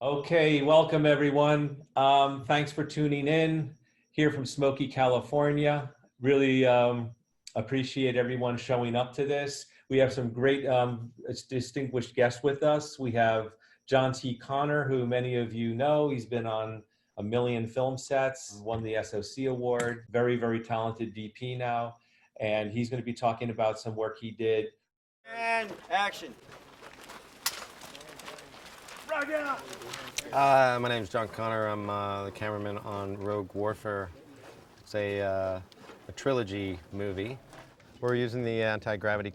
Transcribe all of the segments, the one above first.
Okay, welcome everyone. Thanks for tuning in here from Smoky, California. Really appreciate everyone showing up to this. We have some great distinguished guests with us. We have John T. Connor, who many of you know. He's been on a million film sets, won the SOC award, very, very talented DP now. And he's going to be talking about some work he did. And action. My name's John Connor. I'm the cameraman on Rogue Warfare. It's a trilogy movie. We're using the anti-gravity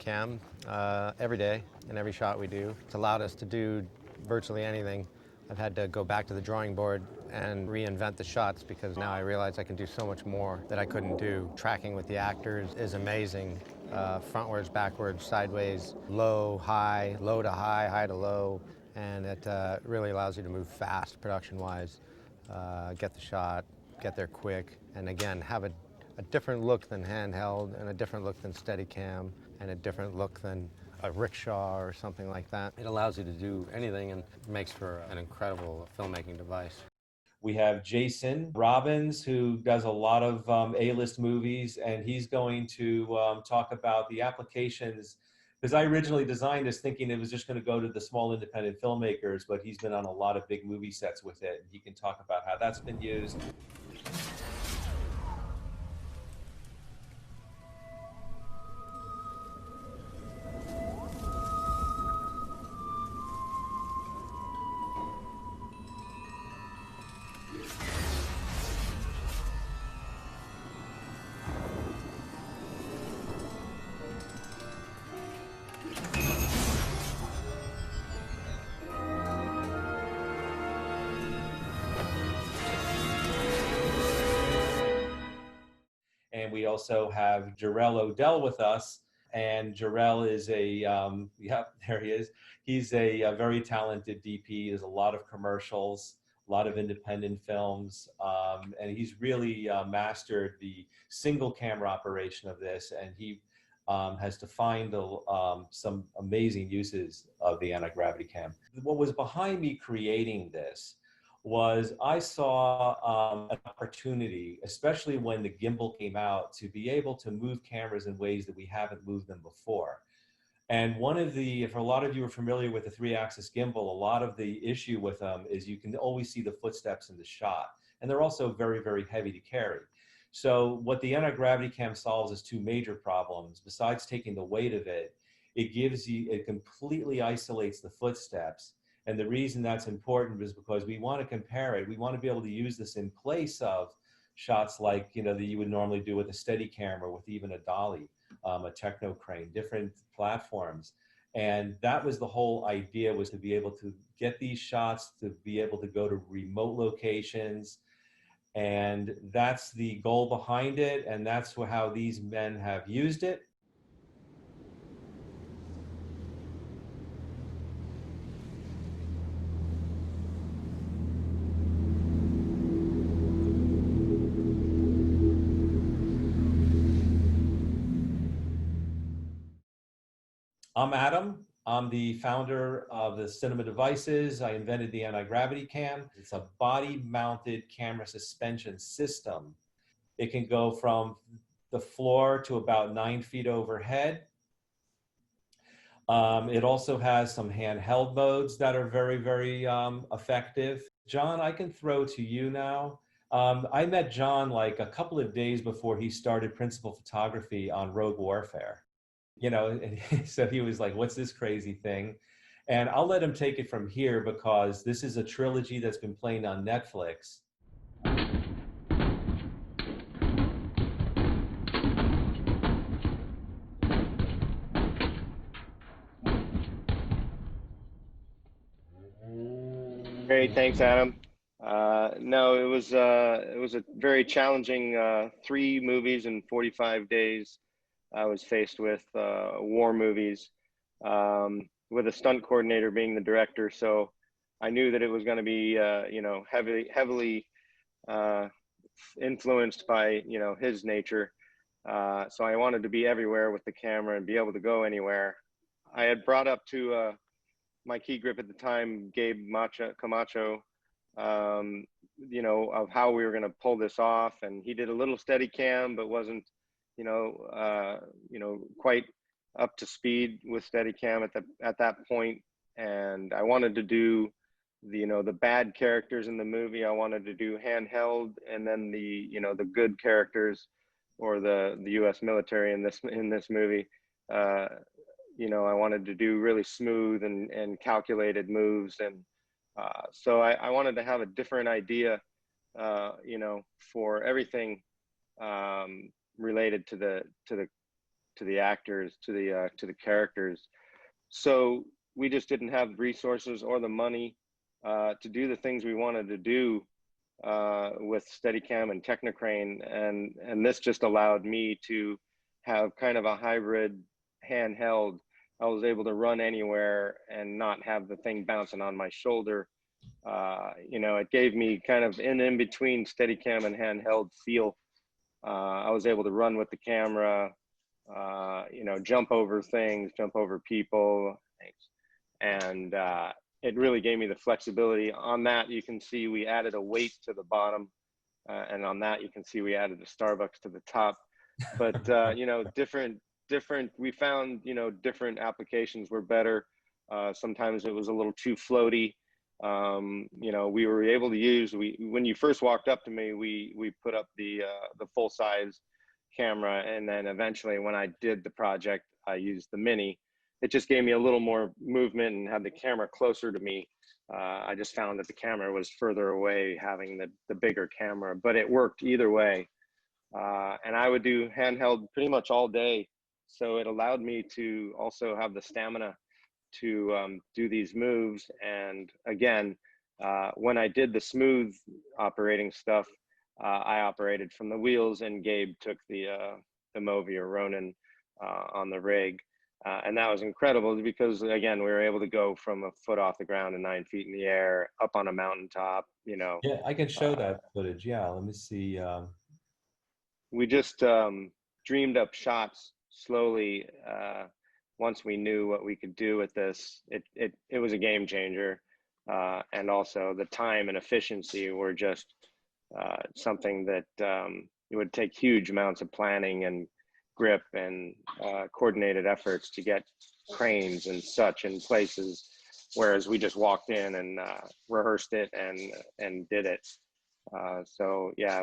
every day in every shot we do. It's allowed us to do virtually anything. I've had to go back to the drawing board and reinvent the shots because now I realize I can do so much more that I couldn't do. Tracking with the actors is amazing. Frontwards, backwards, sideways, low, high, low to high, high to low. And it really allows you to move fast production-wise, get the shot, get there quick, and again, have a different look than handheld, and a different look than Steadicam, and a different look than a rickshaw or something like that. It allows you to do anything and makes for an incredible filmmaking device. We have Jason Robbins, who does a lot of A-list movies, and he's going to talk about the applications. Because I originally designed this thinking it was just going to go to the small independent filmmakers, but he's been on a lot of big movie sets with it. And he can talk about how that's been used. And we also have Jorel O'Dell with us. And Jorel is there he is. He's a very talented DP. He does a lot of commercials, a lot of independent films. And he's really mastered the single camera operation of this. And he has defined some amazing uses of the anti-gravity cam. What was behind me creating this was I saw an opportunity, especially when the gimbal came out, to be able to move cameras in ways that we haven't moved them before. And if a lot of you are familiar with the 3-axis gimbal, a lot of the issue with them is you can always see the footsteps in the shot. And they're also very, very heavy to carry. So what the anti-gravity cam solves is two major problems. Besides taking the weight of it, it completely isolates the footsteps. And the reason that's important is because we want to compare it. We want to be able to use this in place of shots like, that you would normally do with a Steadicam or with even a dolly, a techno crane, different platforms. And that was the whole idea, was to be able to get these shots, to be able to go to remote locations. And that's the goal behind it. And that's how these men have used it. I'm Adam. I'm the founder of the Cinema Devices. I invented the anti-gravity cam. It's a body-mounted camera suspension system. It can go from the floor to about 9 feet overhead. It also has some handheld modes that are very, very effective. John, I can throw to you now. I met John like a couple of days before he started principal photography on Rogue Warfare. So he was like, what's this crazy thing? And I'll let him take it from here because this is a trilogy that's been playing on Netflix. Great, thanks, Adam. No, it was a very challenging 3 movies in 45 days. I was faced with war movies, with a stunt coordinator being the director. So I knew that it was going to be, heavily influenced by, his nature. So I wanted to be everywhere with the camera and be able to go anywhere. I had brought up to my key grip at the time, Gabe Camacho, you know, of how we were going to pull this off. And he did a little Steadicam, but wasn't, you know, quite up to speed with Steadicam at that point. And I wanted to do the, you know, the bad characters in the movie. I wanted to do handheld, and then the, you know, the good characters, or the U.S. military in this movie. You know, I wanted to do really smooth and calculated moves, and so I wanted to have a different idea, you know, for everything related to the actors, to the characters. So we just didn't have resources or the money to do the things we wanted to do with Steadicam and Technicrane, and this just allowed me to have kind of a hybrid handheld. I was able to run anywhere and not have the thing bouncing on my shoulder. You know, it gave me kind of in between Steadicam and handheld feel. I was able to run with the camera, you know, jump over things, jump over people, and it really gave me the flexibility. On that, you can see we added a weight to the bottom, and on that, you can see we added a Starbucks to the top. But you know, different. We found, you know, different applications were better. Sometimes it was a little too floaty. You know, we were able to use. When you first walked up to me, we put up the full size camera, and then eventually, when I did the project, I used the mini. It just gave me a little more movement and had the camera closer to me. I just found that the camera was further away, having the bigger camera, but it worked either way. And I would do handheld pretty much all day. So it allowed me to also have the stamina to do these moves. And again, when I did the smooth operating stuff, I operated from the wheels, and Gabe took the Movi or Ronin on the rig. And that was incredible because, again, we were able to go from a foot off the ground and 9 feet in the air, up on a mountaintop, you know. Yeah, I can show that footage. Yeah, let me see. We just dreamed up shots slowly. Once we knew what we could do with this, it was a game changer. And also the time and efficiency were just something that it would take huge amounts of planning and grip and coordinated efforts to get cranes and such in places, whereas we just walked in and rehearsed it and did it. So yeah,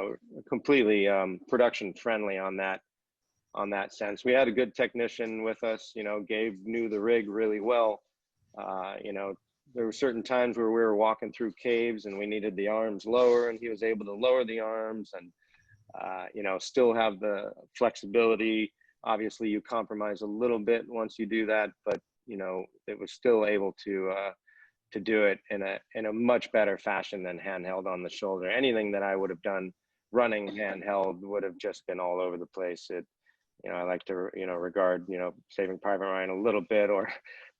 completely production friendly on that sense. We had a good technician with us. You know, Gabe knew the rig really well. You know, there were certain times where we were walking through caves and we needed the arms lower, and he was able to lower the arms and you know, still have the flexibility. Obviously, you compromise a little bit once you do that, but you know, it was still able to do it in a much better fashion than handheld on the shoulder. Anything that I would have done running handheld would have just been all over the place. You know, I like to, you know, regard, you know, Saving Private Ryan a little bit, or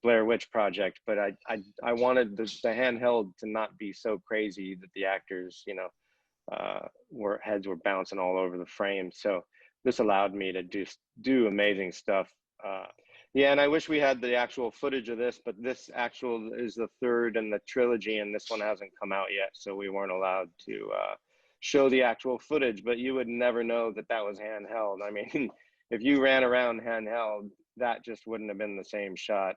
Blair Witch Project, but I wanted the handheld to not be so crazy that the actors, you know, heads were bouncing all over the frame. So this allowed me to do amazing stuff. Yeah, and I wish we had the actual footage of this, but this actual is the third in the trilogy, and this one hasn't come out yet, so we weren't allowed to show the actual footage. But you would never know that that was handheld. I mean, if you ran around handheld, that just wouldn't have been the same shot.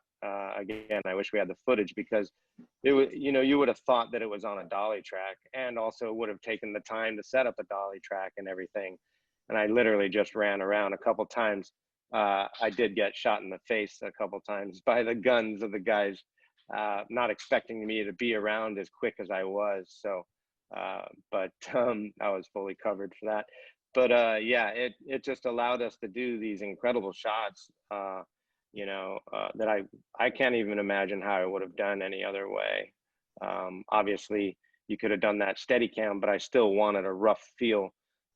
Again, I wish we had the footage, because it would, you know, you would have thought that it was on a dolly track, and also would have taken the time to set up a dolly track and everything. And I literally just ran around a couple times. I did get shot in the face a couple times by the guns of the guys, not expecting me to be around as quick as I was. So, but I was fully covered for that. But yeah, it just allowed us to do these incredible shots, you know, that I can't even imagine how I would have done any other way. Obviously, you could have done that Steadicam, but I still wanted a rough feel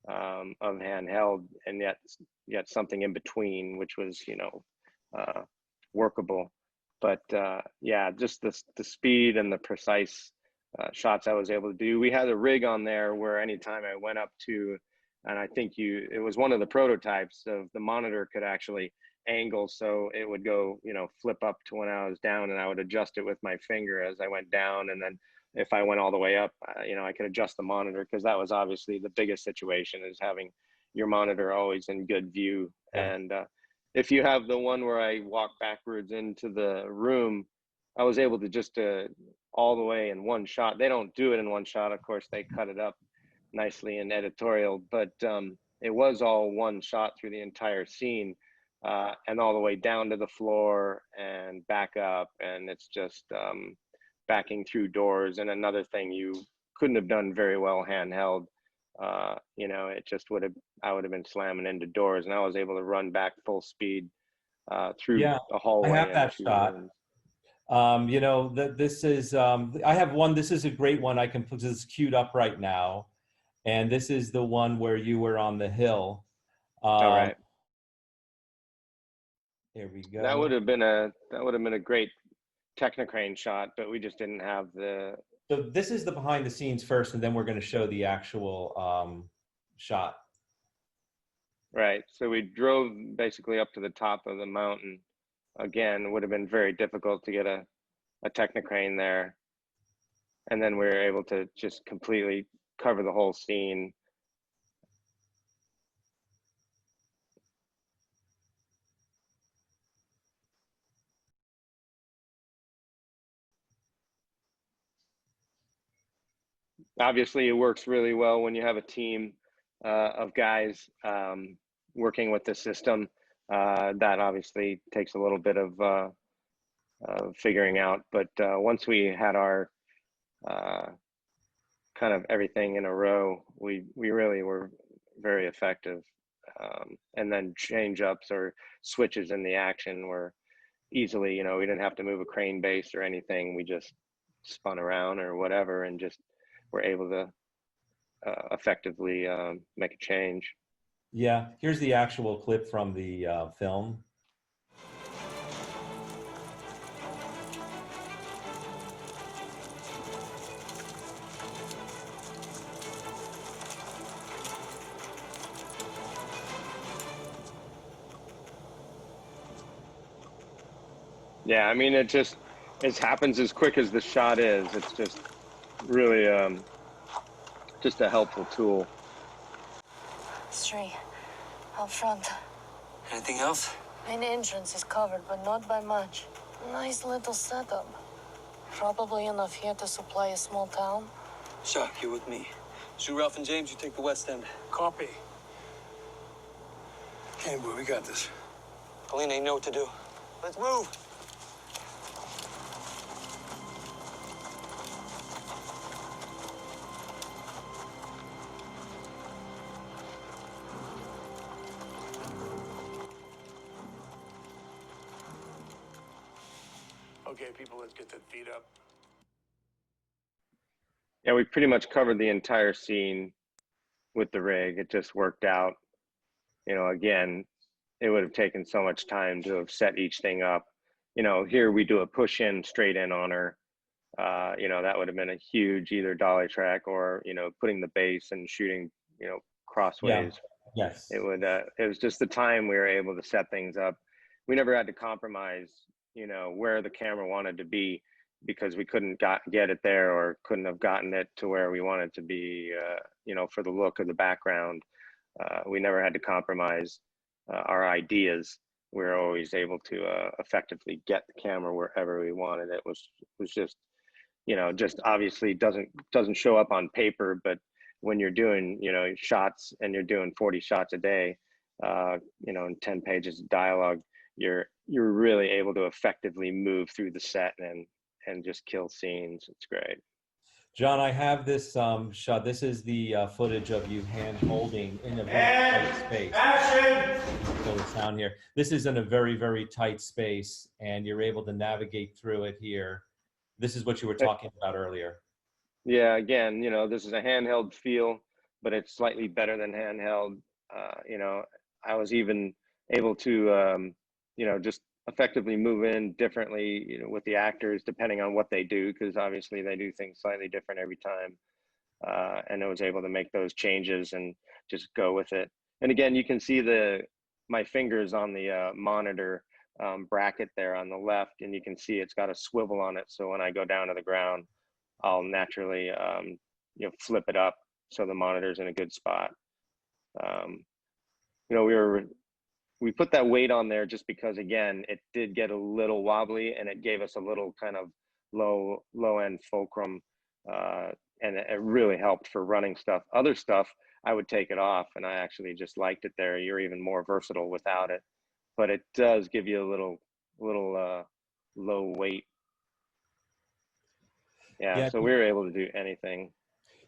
of handheld, and yet something in between, which was, you know, workable. But yeah, just the speed and the precise shots I was able to do. We had a rig on there where anytime I went up to, and I think it was one of the prototypes of the monitor could actually angles, so it would go, you know, flip up to when I was down, and I would adjust it with my finger as I went down. And then if I went all the way up, you know, I could adjust the monitor, because that was obviously the biggest situation, is having your monitor always in good view. Yeah. And if you have the one where I walk backwards into the room, I was able to just all the way in one shot. They don't do it in one shot, of course, they cut it up nicely in editorial, but it was all one shot through the entire scene, and all the way down to the floor and back up. And it's just backing through doors. And another thing you couldn't have done very well handheld, you know, it just I would have been slamming into doors, and I was able to run back full speed through Yeah, the I hallway have and that the 2 shot. rooms. You know, this is, I have one, this is a great one. I can put this queued up right now. And this is the one where you were on the hill. All right. Here we That go. would have been a great Technicrane shot, but we just didn't have the. So this is the behind the scenes first, and then we're going to show the actual shot. Right. So we drove basically up to the top of the mountain. Again, it would have been very difficult to get a Technicrane there. And then we were able to just completely cover the whole scene. Obviously, it works really well when you have a team of guys working with the system. That obviously takes a little bit of figuring out. But once we had our kind of everything in a row, we really were very effective. And then change ups or switches in the action were easily, you know, we didn't have to move a crane base or anything. We just spun around or whatever and just were able to effectively make a change. Yeah, here's the actual clip from the film. Yeah, I mean, it happens as quick as the shot is. It's just really just a helpful tool. Street, out front. Anything else? Main entrance is covered, but not by much. Nice little setup. Probably enough here to supply a small town. Chuck, you're with me. Sue, Ralph, and James, you take the west end. Copy. Hey, boy, we got this. Paulina, you know what to do. Let's move. Okay, people, let's get the feet up. Yeah, we pretty much covered the entire scene with the rig. It just worked out. You know, again, it would have taken so much time to have set each thing up. You know, here we do a push in straight in on her. You know, that would have been a huge either dolly track or, you know, putting the base and shooting, you know, crossways. Yeah. Yes. It was just the time we were able to set things up. We never had to compromise, you know, where the camera wanted to be, because we couldn't get it there or couldn't have gotten it to where we wanted to be, you know, for the look of the background. We never had to compromise our ideas. We were always able to effectively get the camera wherever we wanted. It was just, you know, just obviously doesn't show up on paper, but when you're doing, you know, shots and you're doing 40 shots a day, you know, and 10 pages of dialogue, you're really able to effectively move through the set and just kill scenes. It's great. John, I have this shot. This is the footage of you hand holding in a very tight space. Action! So the sound here. This is in a very, very tight space, and you're able to navigate through it here. This is what you were talking about earlier. Yeah, again, you know, this is a handheld feel, but it's slightly better than handheld. You know, I was even able to, you know, just effectively move in differently, you know, with the actors depending on what they do, because obviously they do things slightly different every time. And I was able to make those changes and just go with it. And again, you can see the my fingers on the monitor bracket there on the left, and you can see it's got a swivel on it. So when I go down to the ground, I'll naturally, you know, flip it up so the monitor's in a good spot. You know, we put that weight on there just because, again, it did get a little wobbly, and it gave us a little kind of low end fulcrum, and it really helped for running stuff. Other stuff, I would take it off, and I actually just liked it there. You're even more versatile without it, but it does give you a little low weight. Yeah, so we were able to do anything.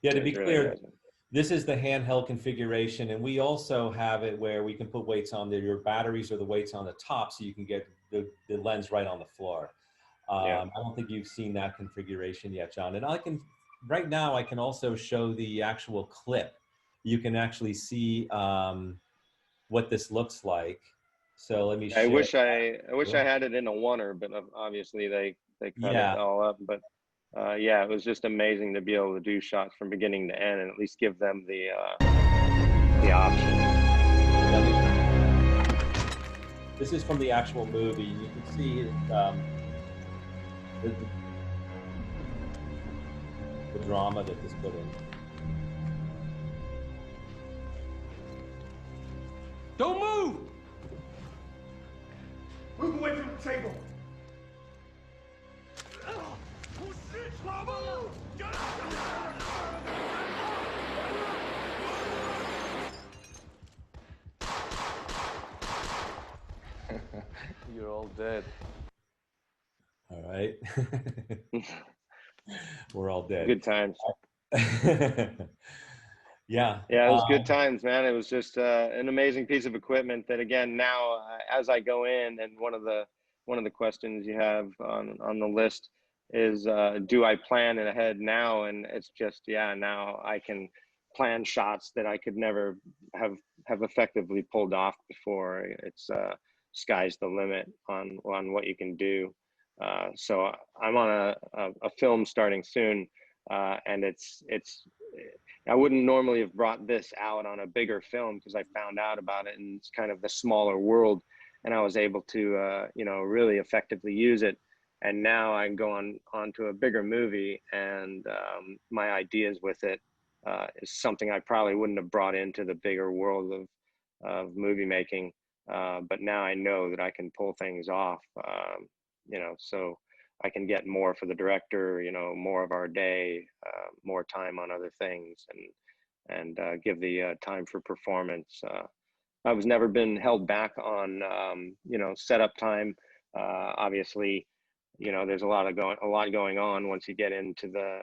Yeah, to be really clear, amazing. this is the handheld configuration, and we also have it where we can put weights on there. Your batteries or the weights on the top, so you can get the lens right on the floor. Yeah. I don't think you've seen that configuration yet, John. And I can, right now, I can also show the actual clip. You can actually see what this looks like. So let me show. I wish I had it in a oneer, but obviously they cut it all up. But yeah, it was just amazing to be able to do shots from beginning to end and at least give them the option. This is from the actual movie. You can see the drama that this put in. Don't move! Move away from the table! Oh shit, Bravo! You're all dead. All right. We're all dead. Good times. Yeah. Yeah, it was good times, man. It was just an amazing piece of equipment that, again, now as I go in, and one of the questions you have on the list is, do I plan it ahead now? And it's just, yeah, now I can plan shots that I could never have effectively pulled off before. It's sky's the limit on what you can do. So I'm on a film starting soon, and it's I wouldn't normally have brought this out on a bigger film because I found out about it, and it's kind of the smaller world, and I was able to you know, really effectively use it. And now I can go on to a bigger movie, and my ideas with it is something I probably wouldn't have brought into the bigger world of movie making. But now I know that I can pull things off, you know, so I can get more for the director, you know, more of our day, more time on other things, and give the time for performance. I was never been held back on, you know, setup time. Obviously, you know, there's a lot going on once you get into the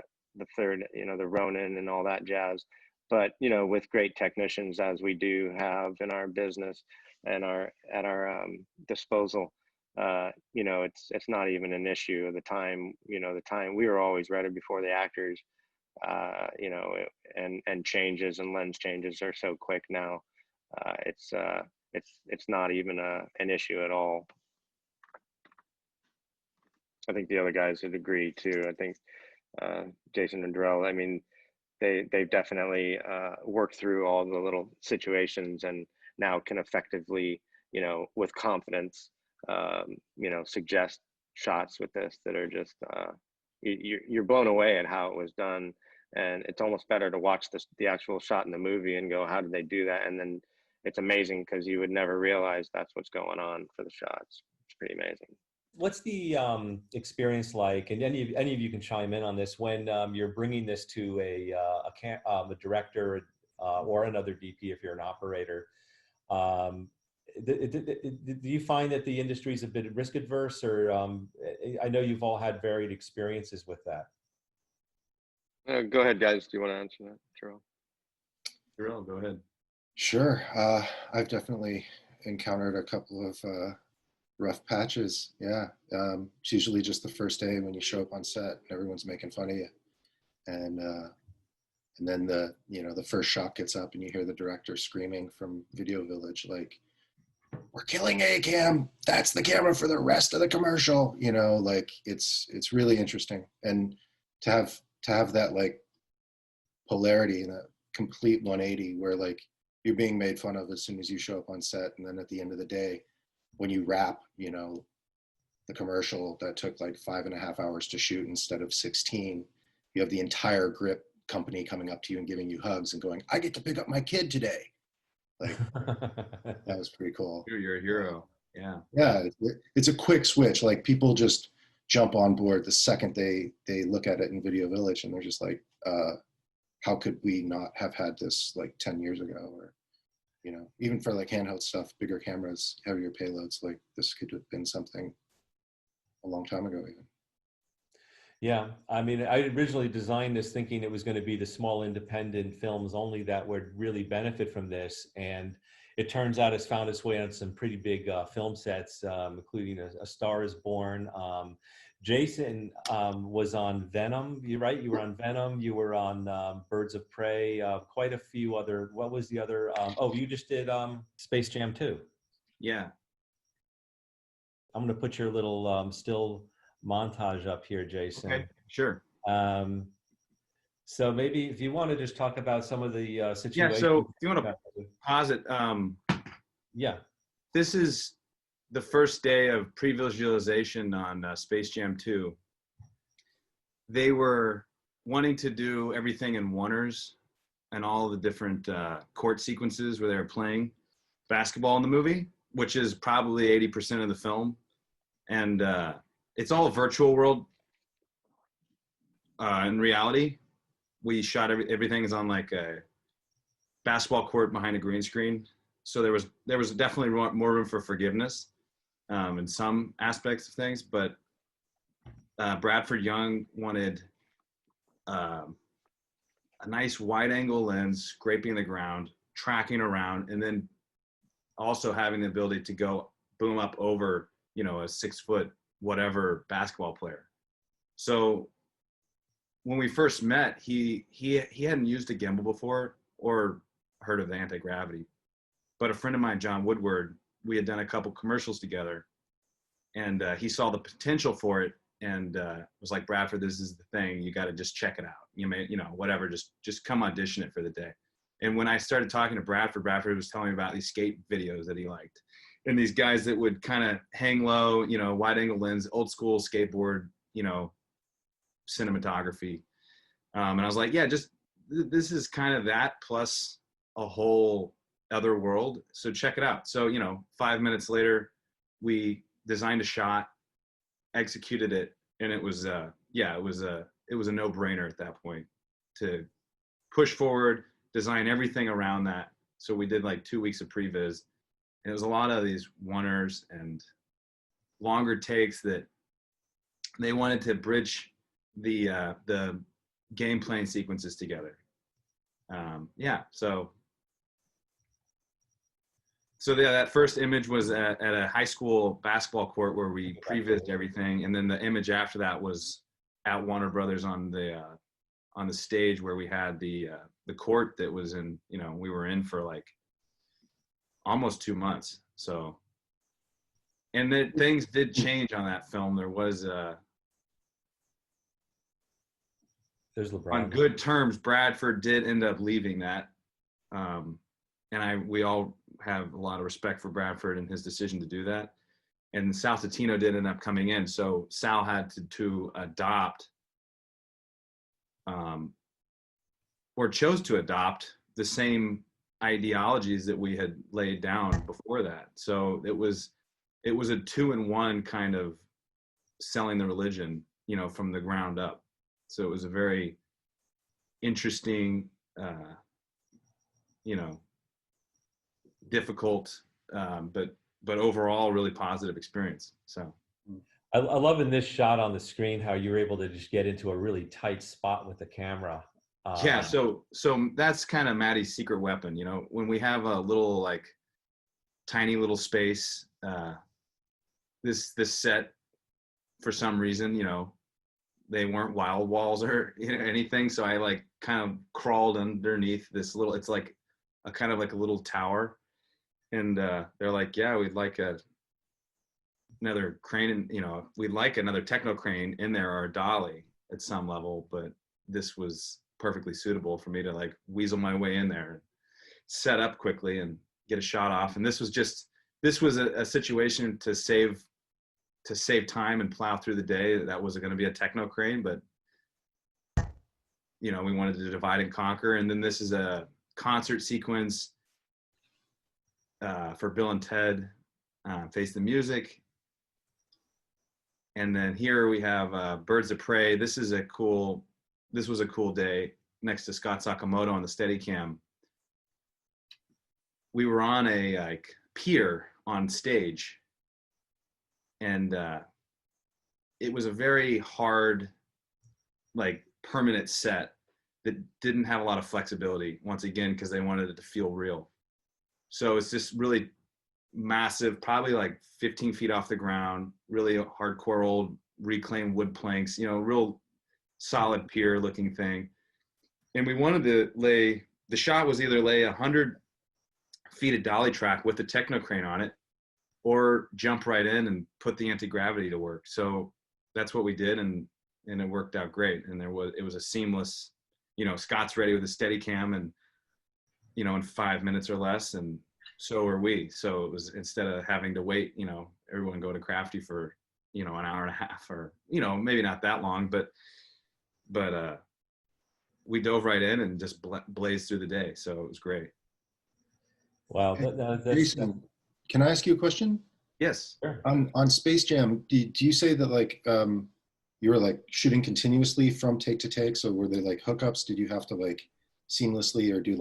third, you know, the Ronin and all that jazz. But, you know, with great technicians, as we do have in our business and at our disposal, you know, it's not even an issue of the time. You know, the time we were always ready before the actors. You know, and changes and lens changes are so quick now. It's not even an issue at all. I think the other guys would agree too. I think Jason and Jorel, I mean, they've definitely worked through all the little situations, and now can effectively, you know, with confidence, you know, suggest shots with this that are just you're blown away at how it was done. And it's almost better to watch the actual shot in the movie and go, how did they do that? And then it's amazing because you would never realize that's what's going on for the shots. It's pretty amazing. What's the experience like, and any of you can chime in on this, when you're bringing this to a director or another DP if you're an operator? Do you find that the industry is a bit risk adverse, or I know you've all had varied experiences with that? Go ahead, guys. Do you want to answer that, Jorel? Jorel, go ahead. Sure. I've definitely encountered a couple of rough patches. Yeah. It's usually just the first day when you show up on set and everyone's making fun of you. And then the first shot gets up and you hear the director screaming from Video Village, like, "We're killing A-Cam. That's the camera for the rest of the commercial." You know, like it's really interesting. And to have that like polarity and a complete 180 where like you're being made fun of as soon as you show up on set. And then at the end of the day, when you wrap, you know, the commercial that took like 5.5 hours to shoot instead of 16, you have the entire grip company coming up to you and giving you hugs and going, I get to pick up my kid today. Like, that was pretty cool. You're a hero. Yeah. Yeah, it's a quick switch. Like, people just jump on board the second they look at it in Video Village, and they're just like, how could we not have had this like 10 years ago? Or, you know, even for like handheld stuff, bigger cameras, heavier payloads, like this could have been something a long time ago even. Yeah, I mean, I originally designed this thinking it was going to be the small independent films only that would really benefit from this, and it turns out it's found its way on some pretty big film sets, including A Star Is Born. Jason was on Venom. You're right. You were on Venom. You were on Birds of Prey. Quite a few other. What was the other? Oh, you just did Space Jam 2. Yeah. I'm going to put your little still montage up here, Jason. Okay, sure. So maybe if you want to just talk about some of the situations. Yeah, so if you want to pause it. Yeah. This is the first day of pre-visualization on Space Jam 2. They were wanting to do everything in oneers and all the different court sequences where they were playing basketball in the movie, which is probably 80% of the film. And it's all virtual world. In reality, we shot everything is on like a basketball court behind a green screen. So there was definitely more room for forgiveness in some aspects of things, but Bradford Young wanted a nice wide angle lens, scraping the ground, tracking around, and then also having the ability to go boom up over, you know, a 6 foot whatever basketball player. So when we first met, he hadn't used a gimbal before or heard of the anti-gravity, but a friend of mine, John Woodward, we had done a couple commercials together, and he saw the potential for it and was like, Bradford, this is the thing. You got to just check it out. You know, whatever, just come audition it for the day. And when I started talking to Bradford was telling me about these skate videos that he liked. And these guys that would kind of hang low, you know, wide angle lens, old school skateboard, you know, cinematography. And I was like, yeah, this is kind of that plus a whole other world. So check it out. So, you know, 5 minutes later, we designed a shot, executed it. And it was, it was a no-brainer at that point to push forward, design everything around that. So we did like 2 weeks of previs. And it was a lot of these oneers and longer takes that they wanted to bridge the game playing sequences together. So that first image was at a high school basketball court where we prevised everything, and then the image after that was at Warner Brothers on the stage where we had the court that was in, you know, we were in for like almost 2 months. So, and then things did change on that film. There was there's LeBron. On good terms, Bradford did end up leaving that. And we all have a lot of respect for Bradford and his decision to do that. And Sal Titino did end up coming in. So Sal had to adopt or chose to adopt the same ideologies that we had laid down before that. So it was a 2-in-1 kind of selling the religion, you know, from the ground up. So it was a very interesting, you know, difficult, but overall really positive experience. So I love in this shot on the screen how you were able to just get into a really tight spot with the camera. Yeah, so that's kind of Maddie's secret weapon. You know, when we have a little like tiny little space, this set for some reason, you know, they weren't wild walls or, you know, anything. So I like kind of crawled underneath this little, it's like a kind of like a little tower. And they're like, yeah, we'd like another crane, and, you know, we'd like another techno crane in there or a dolly at some level, but this was perfectly suitable for me to like weasel my way in there. set up quickly and get a shot off. And this was a situation to save time and plow through the day. That was going to be a techno crane, but we wanted to divide and conquer. And then this is a concert sequence for Bill and Ted, Face the Music. And then here we have Birds of Prey. This was a cool day next to Scott Sakamoto on the Steadicam. We were on a pier on stage, and it was a very hard, permanent set that didn't have a lot of flexibility, once again, because they wanted it to feel real. So it's just really massive, probably 15 feet off the ground, really hardcore old reclaimed wood planks, real solid pier looking thing. And we wanted to the shot was either lay 100 feet of dolly track with the techno crane on it, or jump right in and put the anti-gravity to work. So that's what we did, and it worked out great. And it was a seamless, Scott's ready with a Steadicam and, in 5 minutes or less, and so are we. So it was, instead of having to wait, everyone go to Crafty for, an hour and a half, or, maybe not that long, but we dove right in and just blazed through the day. So it was great. Wow. That's, Jason, can I ask you a question? Yes. Sure. On Space Jam, do you say that you were shooting continuously from take to take? So were they hookups? Did you have to seamlessly, or do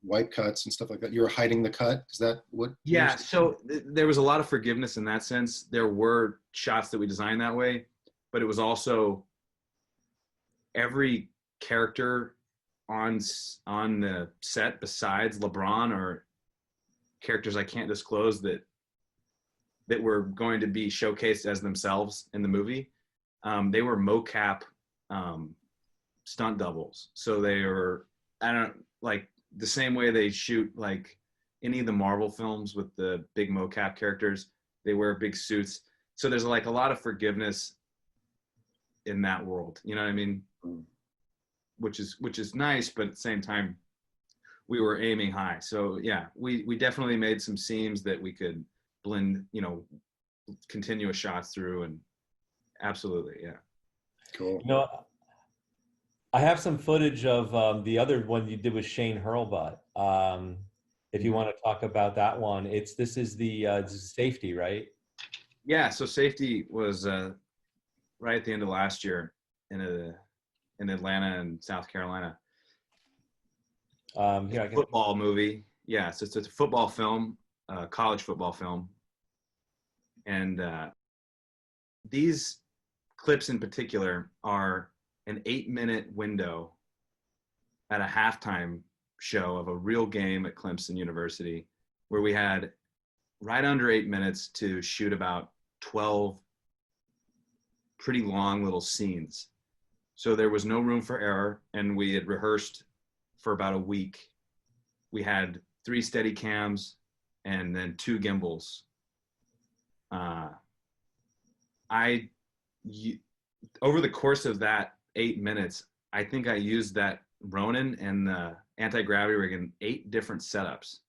wipe cuts and stuff like that? You were hiding the cut? Is that what? Yeah. So there was a lot of forgiveness in that sense. There were shots that we designed that way, but it was also every character on the set, besides LeBron or characters I can't disclose that were going to be showcased as themselves in the movie, they were mocap stunt doubles. So they were, the same way they shoot any of the Marvel films with the big mocap characters. They wear big suits. So there's a lot of forgiveness in that world. You know what I mean? Which is nice, but at the same time, we were aiming high. So yeah, we definitely made some seams that we could blend, continuous shots through, and absolutely, yeah. Cool. I have some footage of the other one you did with Shane Hurlbut. If you want to talk about that one, this is the Safety, right? Yeah. So Safety was right at the end of last year in Atlanta and South Carolina. Football movie. Yeah, so it's a football film, college football film. And these clips in particular are an 8-minute window at a halftime show of a real game at Clemson University, where we had right under 8 minutes to shoot about 12 pretty long little scenes. So there was no room for error, and we had rehearsed for about a week. We had 3 Steadicams and then 2 gimbals. Over the course of that 8 minutes, I think I used that Ronin and the anti-gravity rig in 8 different setups,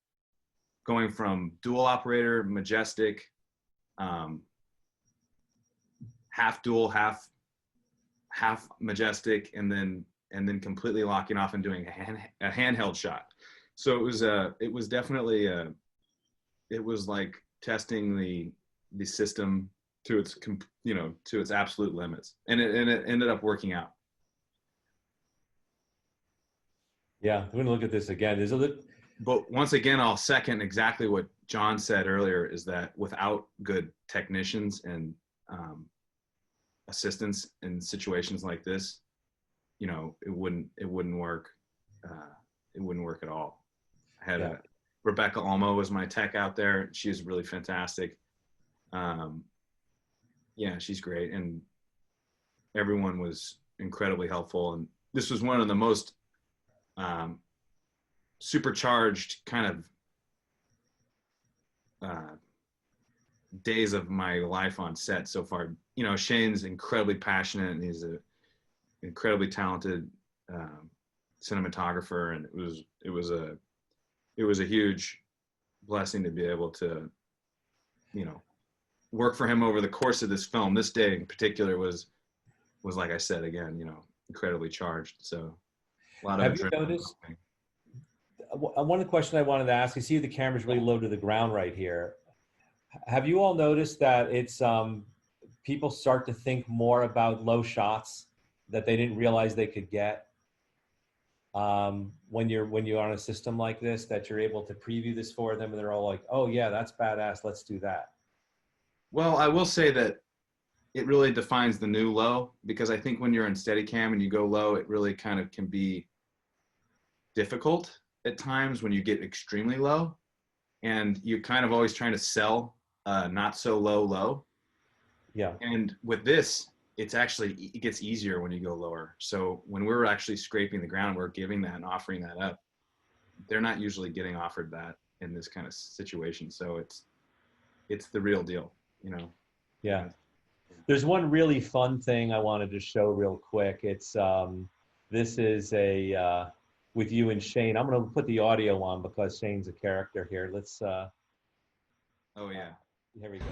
going from dual operator, majestic, half dual, half majestic, and then completely locking off and doing a handheld shot. So it was definitely it was like testing the system to its to its absolute limits, and it ended up working out. Yeah, we're gonna look at this again. But once again, I'll second exactly what John said earlier, is that without good technicians and assistance in situations like this, it wouldn't work. It wouldn't work at all. I had Rebecca Olmo was my tech out there. She's really fantastic. Yeah, she's great, and everyone was incredibly helpful. And this was one of the most supercharged kind of days of my life on set so far. Shane's incredibly passionate, and he's an incredibly talented cinematographer, and it was a huge blessing to be able to, you know, work for him over the course of this film. This day in particular was like I said, again, you know, incredibly charged. So a lot of Have you noticed? One question I wanted to ask, you see the camera's really low to the ground right here. Have you all noticed that it's people start to think more about low shots that they didn't realize they could get when you're on a system like this, that you're able to preview this for them and they're all like, oh yeah, that's badass, let's do that? Well, I will say that it really defines the new low, because I think when you're in Steadicam and you go low, it really kind of can be difficult at times when you get extremely low, and you're kind of always trying to sell not so low. Yeah. And with this, it gets easier when you go lower. So when we're actually scraping the ground, we're giving that and offering that up. They're not usually getting offered that in this kind of situation. So it's the real deal, you know? Yeah. There's one really fun thing I wanted to show real quick. It's this is a with you and Shane. I'm going to put the audio on because Shane's a character here. Let's oh yeah. Here we go.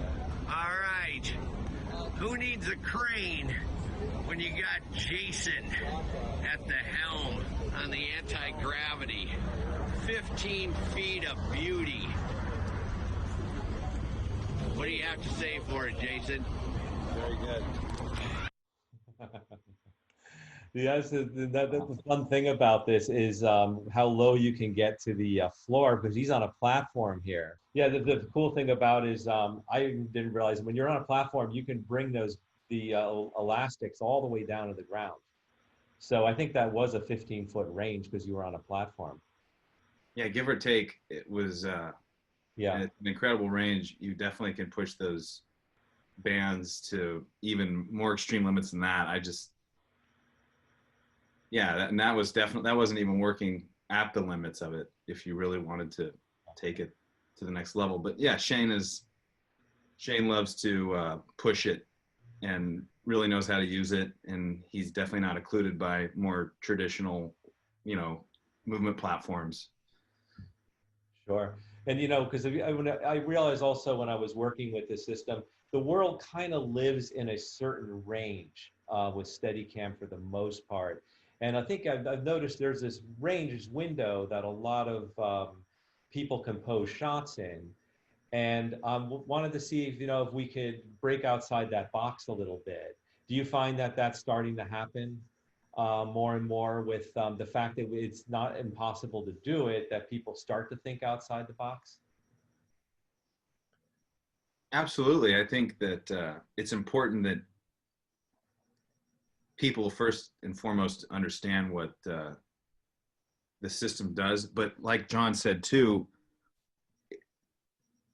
All right. Who needs a crane when you got Jason at the helm on the anti-gravity? 15 feet of beauty. What do you have to say for it, Jason? Very good. Yes, the fun thing about this is how low you can get to the floor, because he's on a platform here. Yeah, the cool thing about is I didn't realize when you're on a platform, you can bring the elastics all the way down to the ground. So I think that was a 15-foot range because you were on a platform. Yeah, give or take, it was yeah, an incredible range. You definitely can push those bands to even more extreme limits than that. That was definitely, that wasn't even working at the limits of it if you really wanted to take it to the next level. But yeah, Shane loves to push it and really knows how to use it, and he's definitely not occluded by more traditional, you know, movement platforms. Sure. And you know, because I realized also when I was working with this system, the world kind of lives in a certain range with Steadicam for the most part. And I think I've noticed there's this range, this window that a lot of people can pose shots in. And wanted to see if we could break outside that box a little bit. Do you find that that's starting to happen more and more with the fact that it's not impossible to do it, that people start to think outside the box? Absolutely. I think that it's important that people first and foremost understand what the system does. But like John said too,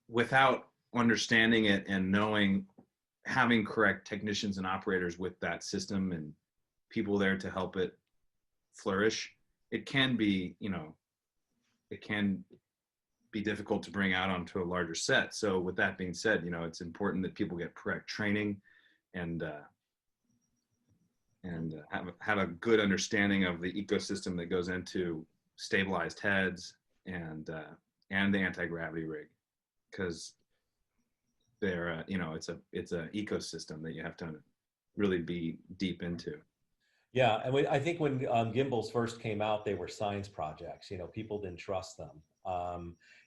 without understanding it and having correct technicians and operators with that system and people there to help it flourish, it can be, it can be difficult to bring out onto a larger set. So with that being said, it's important that people get correct training and have a good understanding of the ecosystem that goes into stabilized heads and the anti-gravity rig, because they're it's a ecosystem that you have to really be deep into. Yeah, and I think when gimbals first came out, they were science projects. People didn't trust them.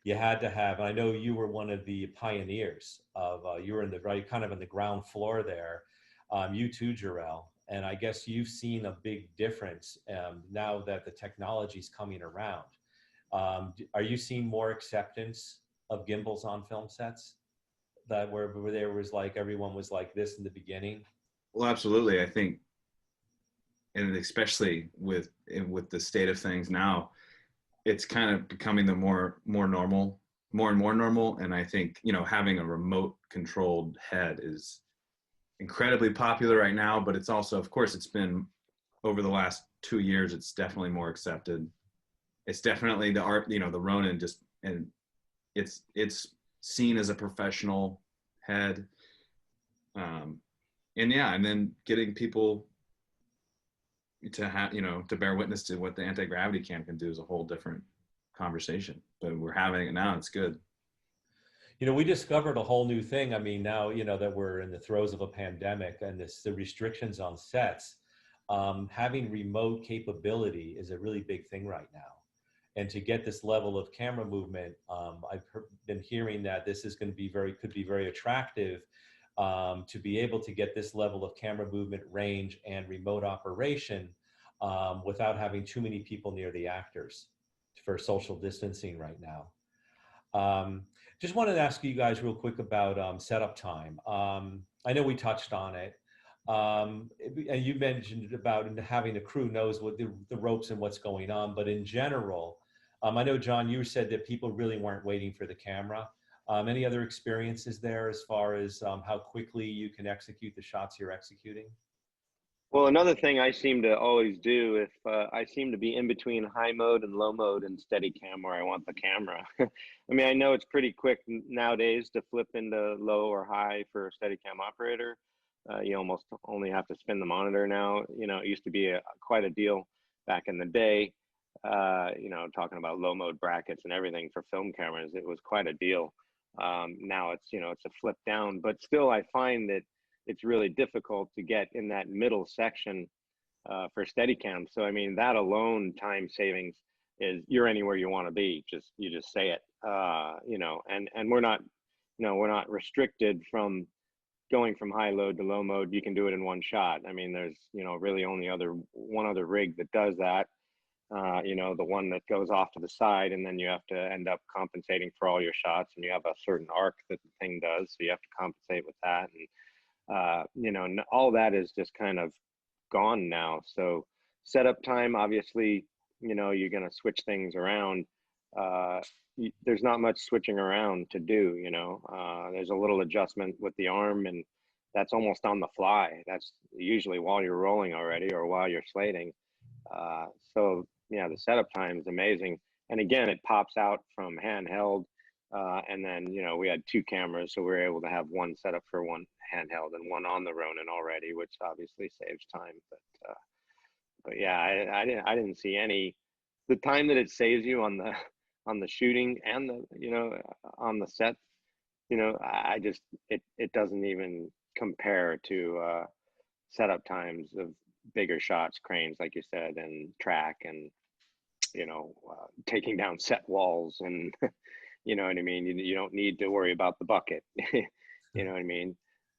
You had to have, and I know you were one of the pioneers of. You were in the kind of in the ground floor there. You too, Jorel, and I guess you've seen a big difference now that the technology's coming around. Are you seeing more acceptance of gimbals on film sets? That where there was like everyone was like this in the beginning? Well, absolutely. I think, and especially with the state of things now, it's kind of becoming the more and more normal. And I think, having a remote controlled head is incredibly popular right now, but it's also, of course, it's been over the last 2 years, it's definitely more accepted. It's definitely the art, the Ronin and it's seen as a professional head. And then getting people to have, to bear witness to what the anti-gravity cam can do is a whole different conversation, but we're having it now. It's good. We discovered a whole new thing. I mean, now, that we're in the throes of a pandemic and the restrictions on sets, having remote capability is a really big thing right now. And to get this level of camera movement, I've been hearing that this is going to could be very attractive to be able to get this level of camera movement, range, and remote operation without having too many people near the actors for social distancing right now. Just wanted to ask you guys real quick about setup time. I know we touched on it. And you mentioned about having a crew knows what the ropes and what's going on, but in general, I know, John, you said that people really weren't waiting for the camera. Any other experiences there as far as how quickly you can execute the shots you're executing? Well, another thing I seem to always do, if I seem to be in between high mode and low mode in Steadicam where I want the camera. I mean, I know it's pretty quick nowadays to flip into low or high for a Steadicam operator. You almost only have to spin the monitor now. It used to be quite a deal back in the day. Talking about low mode brackets and everything for film cameras, it was quite a deal. Now it's, it's a flip down, but still I find that it's really difficult to get in that middle section for Steadicam. So, I mean, that alone, time savings is you're anywhere you want to be. You just say it, and we're not restricted from going from high load to low mode. You can do it in one shot. I mean, there's, really only one other rig that does that. The one that goes off to the side, and then you have to end up compensating for all your shots, and you have a certain arc that the thing does. So you have to compensate with that. And all that is just kind of gone now. So setup time, obviously, you're going to switch things around. There's not much switching around to do, there's a little adjustment with the arm, and that's almost on the fly. That's usually while you're rolling already or while you're slating. So yeah, the setup time is amazing. And again, it pops out from handheld. And then, we had 2 cameras, so we were able to have one setup for one handheld and one on the Ronin already, which obviously saves time. But yeah, I didn't see the time that it saves you on the shooting and the, on the set, it doesn't even compare to setup times of bigger shots, cranes, like you said, and track, and, taking down set walls, and you know what I mean? You don't need to worry about the bucket. You know what I mean?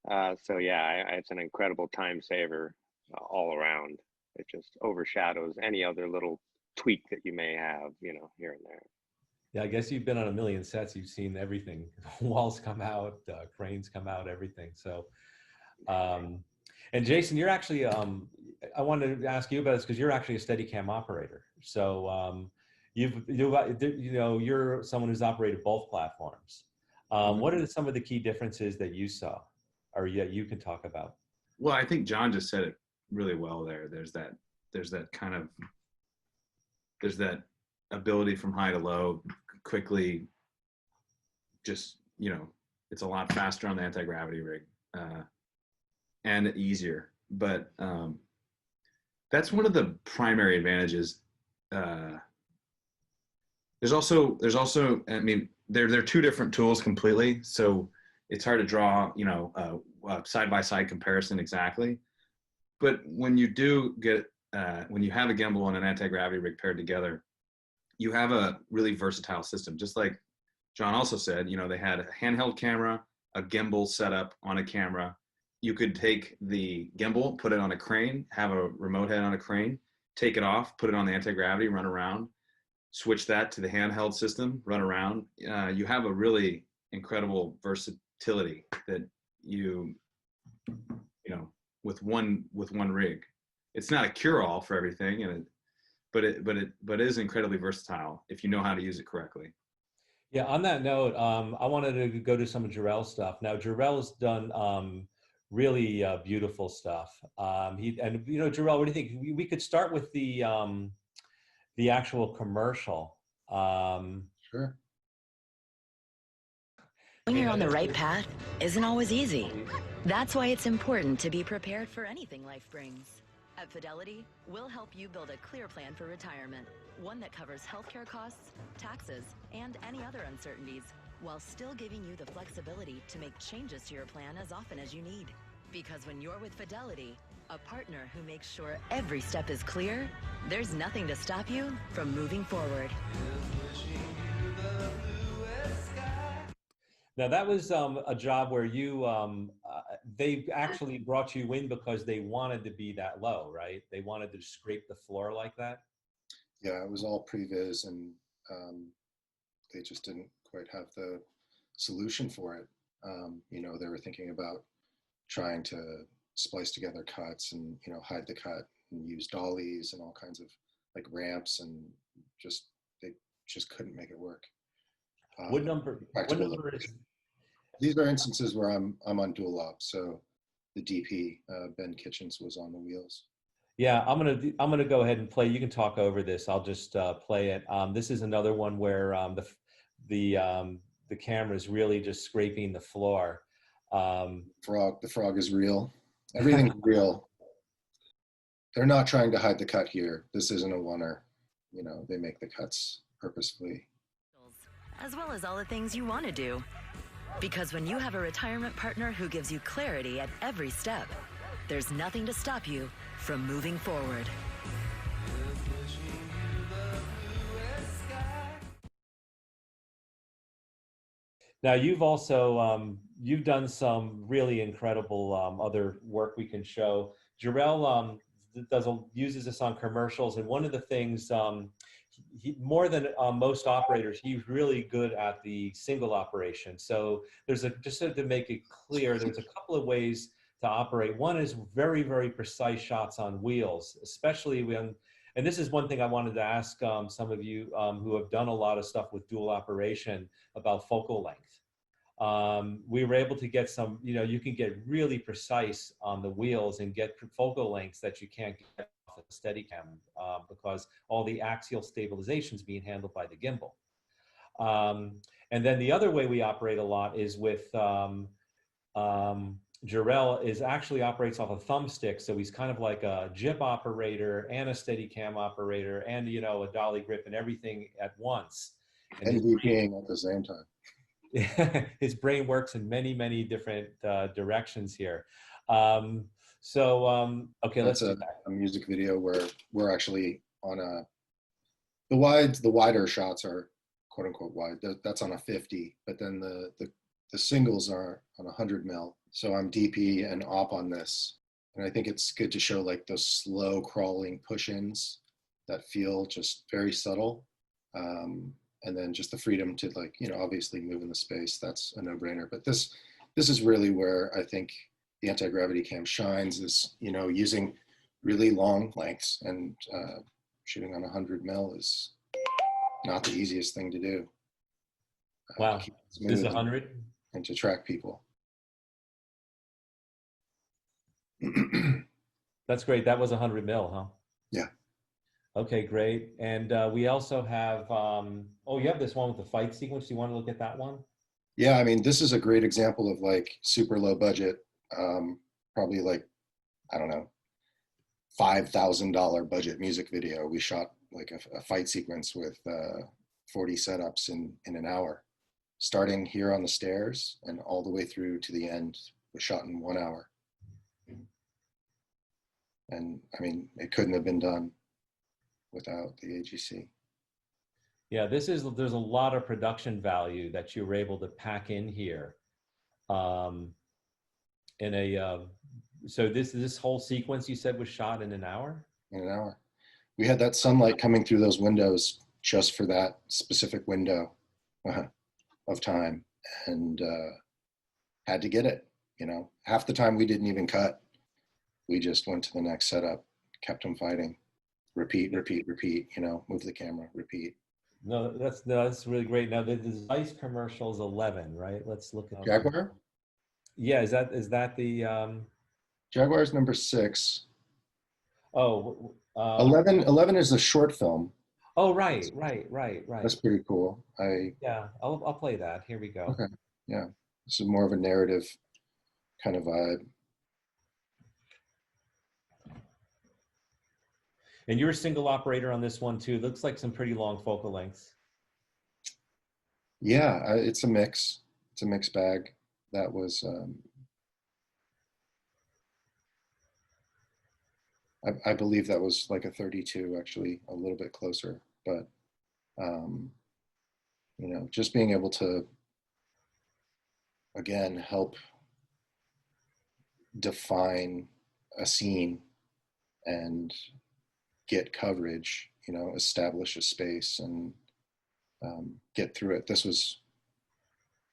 So yeah, it's an incredible time saver all around. It just overshadows any other little tweak that you may have, here and there. Yeah, I guess you've been on a million sets. You've seen everything. Walls come out, cranes come out, everything. So, and Jason, you're actually, I wanted to ask you about this because you're actually a Steadicam operator. So you're someone who's operated both platforms. What are some of the key differences that you saw, or you can talk about? Well, I think John just said it really well there. There's that ability from high to low quickly. Just, it's a lot faster on the anti-gravity rig, and easier. But that's one of the primary advantages. There's also, I mean, they're 2 different tools completely. So it's hard to draw, a side-by-side comparison exactly. But when you do get, when you have a gimbal and an anti-gravity rig paired together, you have a really versatile system. Just like John also said, they had a handheld camera, a gimbal setup on a camera. You could take the gimbal, put it on a crane, have a remote head on a crane, take it off, put it on the anti-gravity, run around, switch that to the handheld system, run around. You have a really incredible versatility that with one rig. It's not a cure-all for everything, but it is incredibly versatile if you know how to use it correctly. Yeah. On that note, I wanted to go to some of Jorel's stuff. Now, Jorel's done really beautiful stuff. Jorel, what do you think? We could start with the actual commercial. Sure. When you're on the right path isn't always easy. That's why it's important to be prepared for anything life brings. At Fidelity, we'll help you build a clear plan for retirement, one that covers healthcare costs, taxes, and any other uncertainties, while still giving you the flexibility to make changes to your plan as often as you need. Because when you're with Fidelity, a partner who makes sure every step is clear, there's nothing to stop you from moving forward. Now that was a job where you, they actually brought you in because they wanted to be that low, right? They wanted to scrape the floor like that? Yeah, it was all previs, and they just didn't quite have the solution for it. You know, they were thinking about trying to splice together cuts and, you know, hide the cut and use dollies and all kinds of like ramps, and they just couldn't make it work. What number is? These are instances where I'm on dual op, so the DP, Ben Kitchens, was on the wheels. Yeah, I'm gonna go ahead and play. You can talk over this. I'll just play it. This is another one where the camera is really just scraping the floor. The frog is real. Everything's real. They're not trying to hide the cut here. This isn't a oneer. You know, they make the cuts purposefully. As well as all the things you want to do. Because when you have a retirement partner who gives you clarity at every step, there's nothing to stop you from moving forward. Now you've also you've done some really incredible other work we can show. Jorel uses this on commercials, and one of the things he more than most operators, he's really good at the single operation. So there's just to make it clear, there's a couple of ways to operate. One is very, very precise shots on wheels, especially when, and this is one thing I wanted to ask some of you who have done a lot of stuff with dual operation about focal length. We were able to get some, you know, you can get really precise on the wheels and get focal lengths that you can't get off a Steadicam because all the axial stabilization is being handled by the gimbal. And then the other way we operate a lot is with Jorel actually operates off a thumbstick, so he's kind of like a jib operator and a Steadicam operator and, you know, a dolly grip and everything at once. And DPing at the same time. His brain works in many, many different directions here. Okay, that's a music video where we're actually on the wider shots are quote unquote wide. That's on a 50, but then the singles are on 100 mil. So I'm DP and op on this. And I think it's good to show like those slow crawling push-ins that feel just very subtle. And then just the freedom to, like, you know, obviously move in the space, that's a no-brainer. But this is really where I think the anti-gravity cam shines, is, you know, using really long lengths, and shooting on 100 mil is not the easiest thing to do. Wow, this is 100? And to track people. That's great. That was 100 mil, huh? Yeah. Okay, great. And we also have, you have this one with the fight sequence. Do you want to look at that one? Yeah, I mean, this is a great example of like super low budget, probably like, I don't know, $5,000 budget music video. We shot like a fight sequence with 40 setups in an hour, starting here on the stairs and all the way through to the end was shot in 1 hour. And I mean, it couldn't have been done without the AGC. Yeah, there's a lot of production value that you were able to pack in here. So this whole sequence you said was shot in an hour? In an hour. We had that sunlight coming through those windows just for that specific window of time, and had to get it, you know. Half the time we didn't even cut. We just went to the next setup, kept them fighting. Repeat, repeat, repeat, you know, move the camera, repeat. No, that's really great. Now the Zeiss commercial is 11, right? Let's look at Jaguar? Yeah, is that the Jaguar's number 6. Oh, 11 is a short film. Oh, right. That's pretty cool. Yeah, I'll play that. Here we go. Okay. Yeah. This is more of a narrative kind of vibe. And you're a single operator on this one too. Looks like some pretty long focal lengths. Yeah, it's a mix. It's a mixed bag. That was, I believe that was like a 32, actually, a little bit closer. But, you know, just being able to, again, help define a scene and get coverage, you know, establish a space and get through it. This was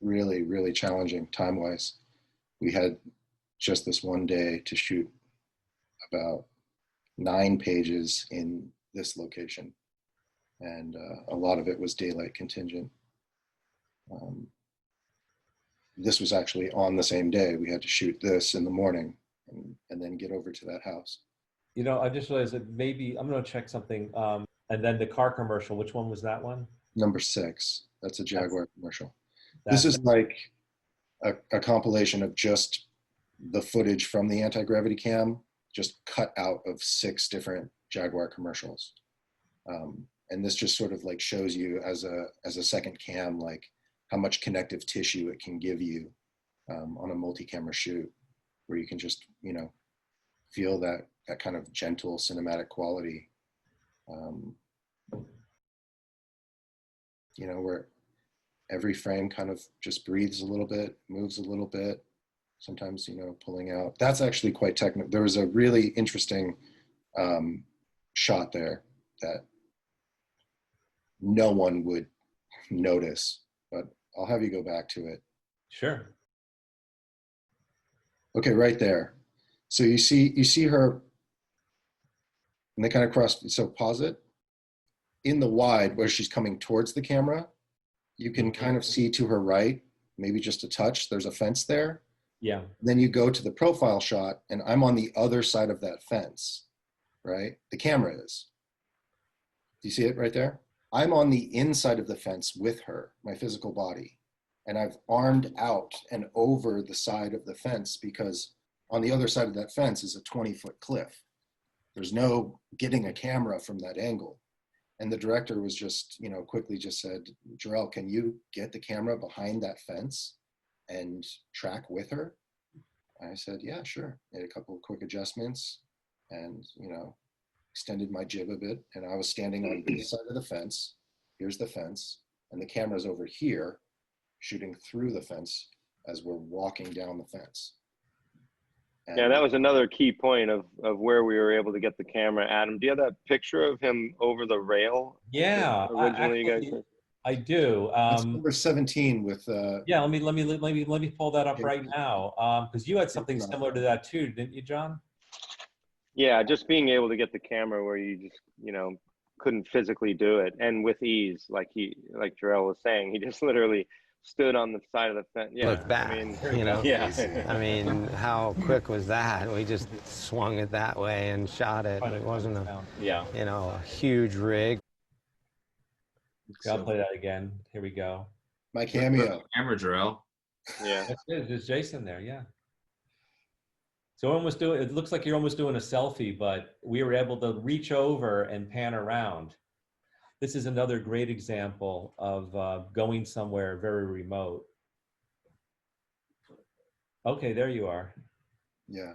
really, really challenging time-wise. We had just this one day to shoot about 9 pages in this location. And a lot of it was daylight contingent. This was actually on the same day. We had to shoot this in the morning and then get over to that house. You know, I just realized that maybe I'm going to check something. And then the car commercial, which one was that one? Number 6. That's a Jaguar commercial. This is like a compilation of just the footage from the anti-gravity just cut out of 6 different Jaguar commercials. And this just sort of like shows you as a second cam, like how much connective tissue it can give you on a multi-camera shoot, where you can just, you know, feel that kind of gentle cinematic quality. You know, where every frame kind of just breathes a little bit, moves a little bit, sometimes, you know, pulling out. That's actually quite technical. There was a really interesting shot there that no one would notice, but I'll have you go back to it. Sure. Okay, right there. So you see her, and they kind of cross, so pause it. In the wide, where she's coming towards the camera, you can kind of see to her right, maybe just a touch, there's a fence there. Yeah. Then you go to the profile shot, and I'm on the other side of that fence, right? The camera is. Do you see it right there? I'm on the inside of the fence with her, my physical body, and I've armed out and over the side of the fence, because on the other side of that fence is a 20-foot cliff. There's no getting a camera from that angle. And the director was just, you know, quickly just said, Jorel, can you get the camera behind that fence and track with her? I said, yeah, sure. Made a couple of quick adjustments and, you know, extended my jib a bit. And I was standing on this side of the fence. Here's the fence. And the camera's over here shooting through the fence as we're walking down the fence. And yeah, that was another key point of where we were able to get the camera. Adam, do you have that picture of him over the rail? Yeah, I do. That's number 17 with. Yeah, let me pull that up right now. Because you had something similar to that too, didn't you, John? Yeah, just being able to get the camera where you just, you know, couldn't physically do it, and with ease, like Jorel was saying, he just literally stood on the side of the fence. Yeah, Look back, I mean, you know. Yeah. I mean, how quick was that? We just swung it that way and shot it. It wasn't a, you know, a huge rig. I'll play that again. Here we go. My cameo. Camera, Jorel. Yeah. That's it. There's Jason there. Yeah. So almost doing. It looks like you're almost doing a selfie, but we were able to reach over and pan around. This is another great example of going somewhere very remote. Okay, there you are. Yeah.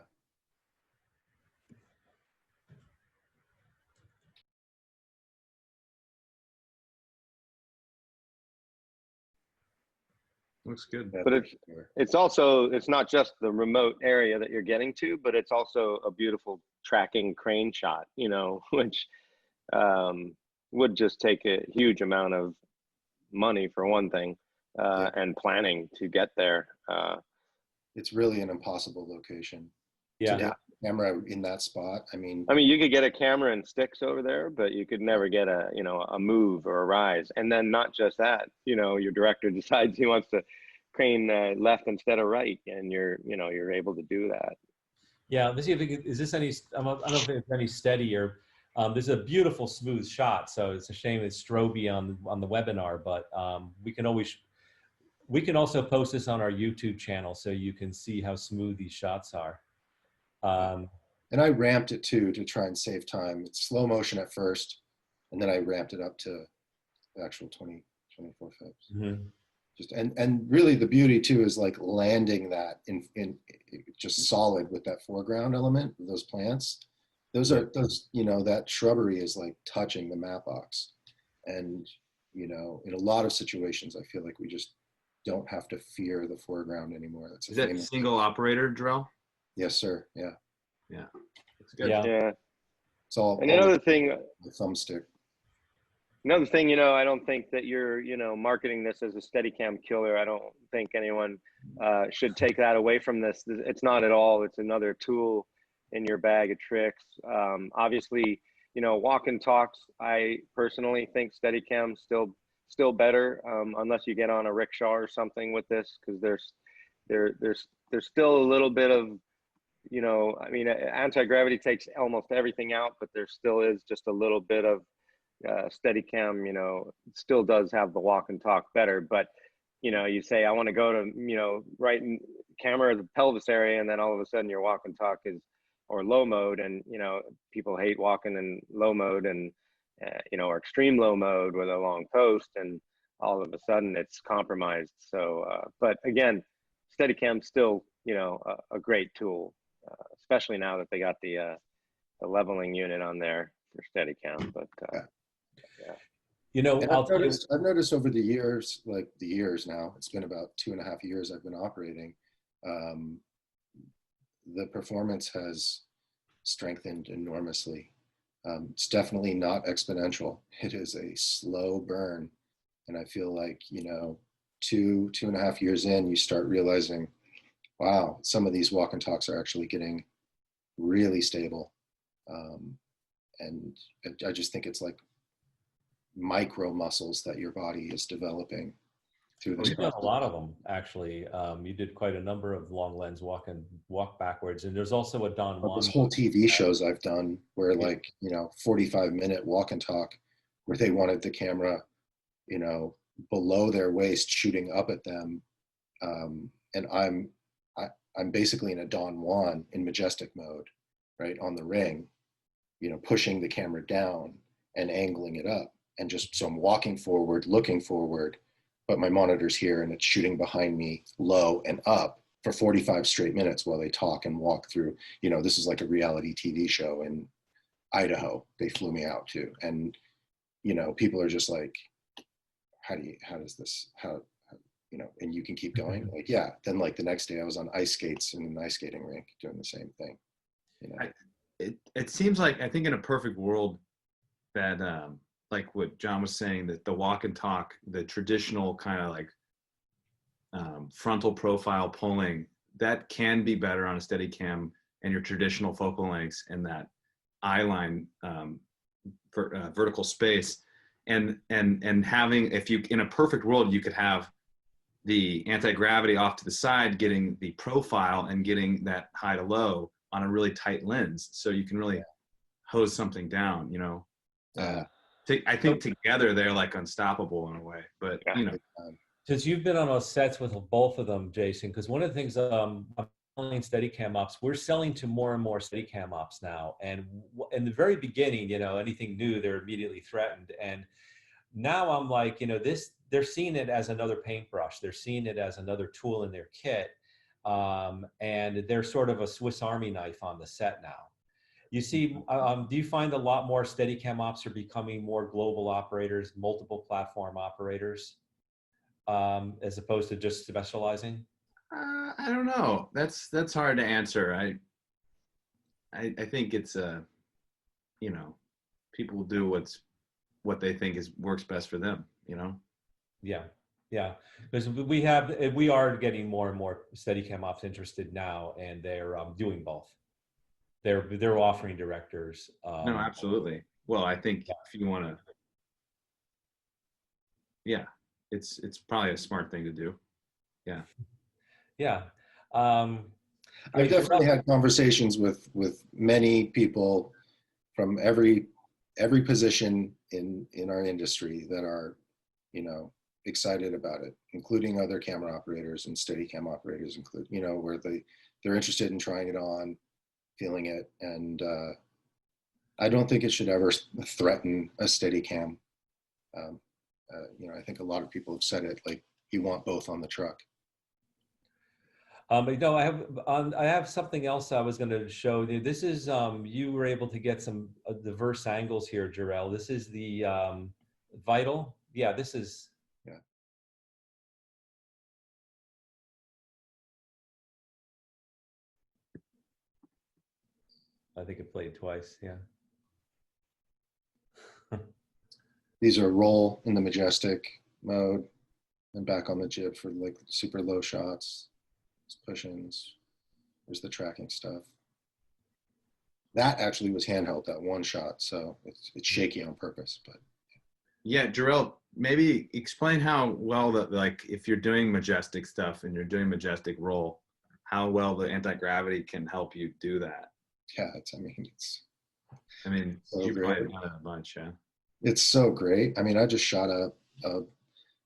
Looks good. But it's also, it's not just the remote area that you're getting to, but it's also a beautiful tracking crane shot, you know, which would just take a huge amount of money for one thing, and planning to get there. It's really an impossible location. Yeah. To get a camera in that spot. I mean, you could get a camera and sticks over there, but you could never get a, you know, a move or a rise. And then not just that, you know, your director decides he wants to crane left instead of right, and you're able to do that. Yeah. Let's see if is this any. I don't know if it's any steadier. This is a beautiful smooth shot, so it's a shame it's stroby on the webinar, but we can also post this on our YouTube channel so you can see how smooth these shots are. And I ramped it too to try and save time. It's slow motion at first, and then I ramped it up to the actual 24 frames. Mm-hmm. Just and really the beauty too is like landing that in just solid with that foreground element, those plants. Those that shrubbery is like touching the matte box. And in a lot of situations I feel like we just don't have to fear the foreground anymore. That's Is that single operator, Jorel? Yes, sir. Yeah. Yeah. It's good. Yeah. It's all another thing, the thumbstick. Another thing, I don't think that you're, marketing this as a Steadicam killer. I don't think anyone should take that away from this. It's not at all. It's another tool in your bag of tricks. Obviously, walk and talks. I personally think Steadicam still better, unless you get on a rickshaw or something with this, because there's still a little bit of, anti-gravity takes almost everything out, but there still is just a little bit of Steadicam, still does have the walk and talk better. But you say I want to go to right in camera the pelvis area, and then all of a sudden your walk and talk is or low mode, and people hate walking in low mode and or extreme low mode with a long post, and all of a sudden it's compromised. So but again, Steadicam's still a great tool, especially now that they got the leveling unit on there for Steadicam. But I've noticed over the years, now, it's been about 2.5 years I've been operating, the performance has strengthened enormously. It's definitely not exponential. It is a slow burn. And I feel like, 2.5 years in, you start realizing, wow, some of these walk and talks are actually getting really stable. And I just think it's like micro muscles that your body is developing through this. You've done a lot of them, actually. You did quite a number of long lens walk backwards, and there's also a Don Juan. There's whole TV shows I've done where 45-minute walk and talk, where they wanted the camera, below their waist, shooting up at them, and I'm basically in a Don Juan in majestic mode, right on the ring, pushing the camera down and angling it up. And so I'm walking forward, looking forward, but my monitor's here and it's shooting behind me low and up for 45 straight minutes while they talk and walk through. This is like a reality TV show in Idaho. They flew me out to, and people are just like, how does this, and you can keep going. Like, yeah. Then like the next day I was on ice skates in an ice skating rink doing the same thing. It seems like, I think in a perfect world that, like what John was saying, that the walk and talk, the traditional kind of like frontal profile pulling, that can be better on a Steadicam and your traditional focal lengths and that eye line vertical space. And having, if you, in a perfect world, you could have the anti-gravity off to the side, getting the profile and getting that high to low on a really tight lens. So you can really hose something down, I think together they're like unstoppable in a way, but Since you've been on those sets with both of them, Jason, because one of the things I'm selling Steadicam ops, we're selling to more and more Steadicam ops now. And in the very beginning, anything new, they're immediately threatened. And now I'm like, they're seeing it as another paintbrush. They're seeing it as another tool in their kit. And they're sort of a Swiss Army knife on the set now. You see, do you find a lot more Steadicam ops are becoming more global operators, multiple platform operators, as opposed to just specializing? I don't know. That's hard to answer. I think it's people do what they think works best for them. Yeah, because we are getting more and more Steadicam ops interested now, and they're doing both. They're offering directors. No, absolutely. Well, I think if you want to, it's probably a smart thing to do. Yeah. Yeah. I've definitely had conversations with many people from every position in our industry that are, excited about it, including other camera operators and Steadicam operators, where they're interested in trying it on. feeling it. And I don't think it should ever threaten a Steadicam. You know, I think a lot of people have said it, like, you want both on the truck. No, I have something else I was going to show you. This is you were able to get some diverse angles here, Jorel. This is the Vital. Yeah, this is. Yeah. I think it played twice. Yeah. These are roll in the majestic mode and back on the jib for like super low shots. Push-ins. There's the tracking stuff. That actually was handheld, that one shot, so it's shaky on purpose. But yeah, Jorel, maybe explain how well that, like, if you're doing majestic stuff and you're doing majestic roll, how well the anti-gravity can help you do that. Yeah, I mean, so you great. probably done it a bunch, yeah. It's so great. I mean, I just shot a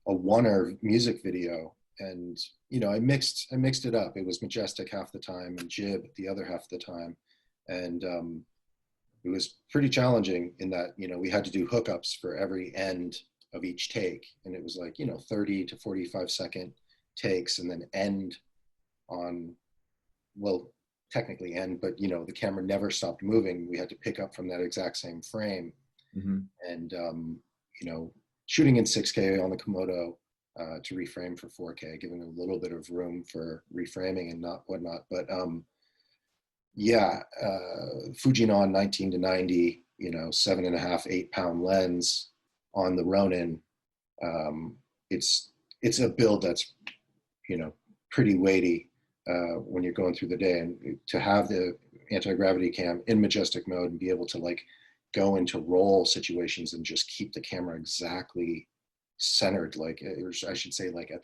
Warner music video, and you know, I mixed it up. It was majestic half the time and jib the other half the time, and it was pretty challenging in that, you know, we had to do hookups for every end of each take, and it was like, you know, 30 to 45 second takes, and then end on, well, technically end, but you know, the camera never stopped moving. We had to pick up from that exact same frame. Mm-hmm. And you know, shooting in 6K on the Komodo to reframe for 4K, giving a little bit of room for reframing and whatnot. But yeah, Fujinon 19 to 90, you know, 7.5, 8 pound lens on the Ronin. It's a build that's, you know, pretty weighty when you're going through the day, and to have the anti-gravity cam in majestic mode and be able to like go into roll situations and just keep the camera exactly centered, like, or I should say, like at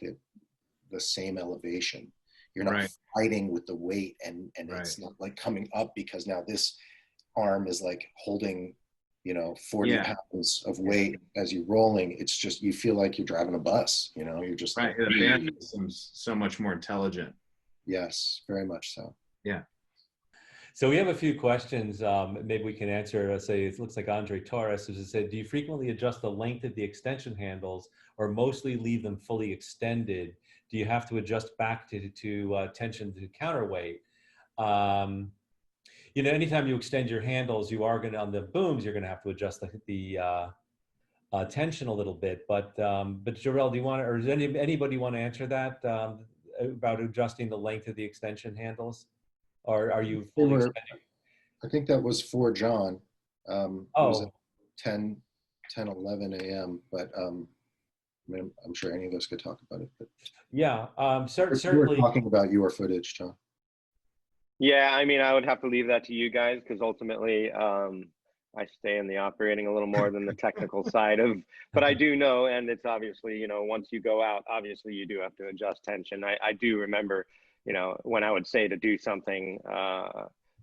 the same elevation. You're not fighting with the weight, and it's not like coming up because now this arm is like holding, you know, 40 pounds of weight as you're rolling. It's just, you feel like you're driving a bus, you know, you're just right. Like, the band seems so much more intelligent. Yes, very much so. Yeah. So we have a few questions. Maybe we can answer. Say, it looks like Andre Torres has said, do you frequently adjust the length of the extension handles or mostly leave them fully extended? Do you have to adjust back to tension to counterweight? You know, anytime you extend your handles, you are going to, on the booms, you're going to have to adjust the tension a little bit. But Jorel, do you want to, or does anybody want to answer that about adjusting the length of the extension handles? Or are you fully extending? I think that was for John. It was at 10, 11 a.m. But I mean, I'm sure any of us could talk about it. But yeah, certainly. You were talking about your footage, John. Yeah, I mean, I would have to leave that to you guys, because ultimately I stay in the operating a little more than the technical side of, but I do know, and it's obviously, you know, once you go out, obviously you do have to adjust tension. I do remember, you know, when I would say to do something,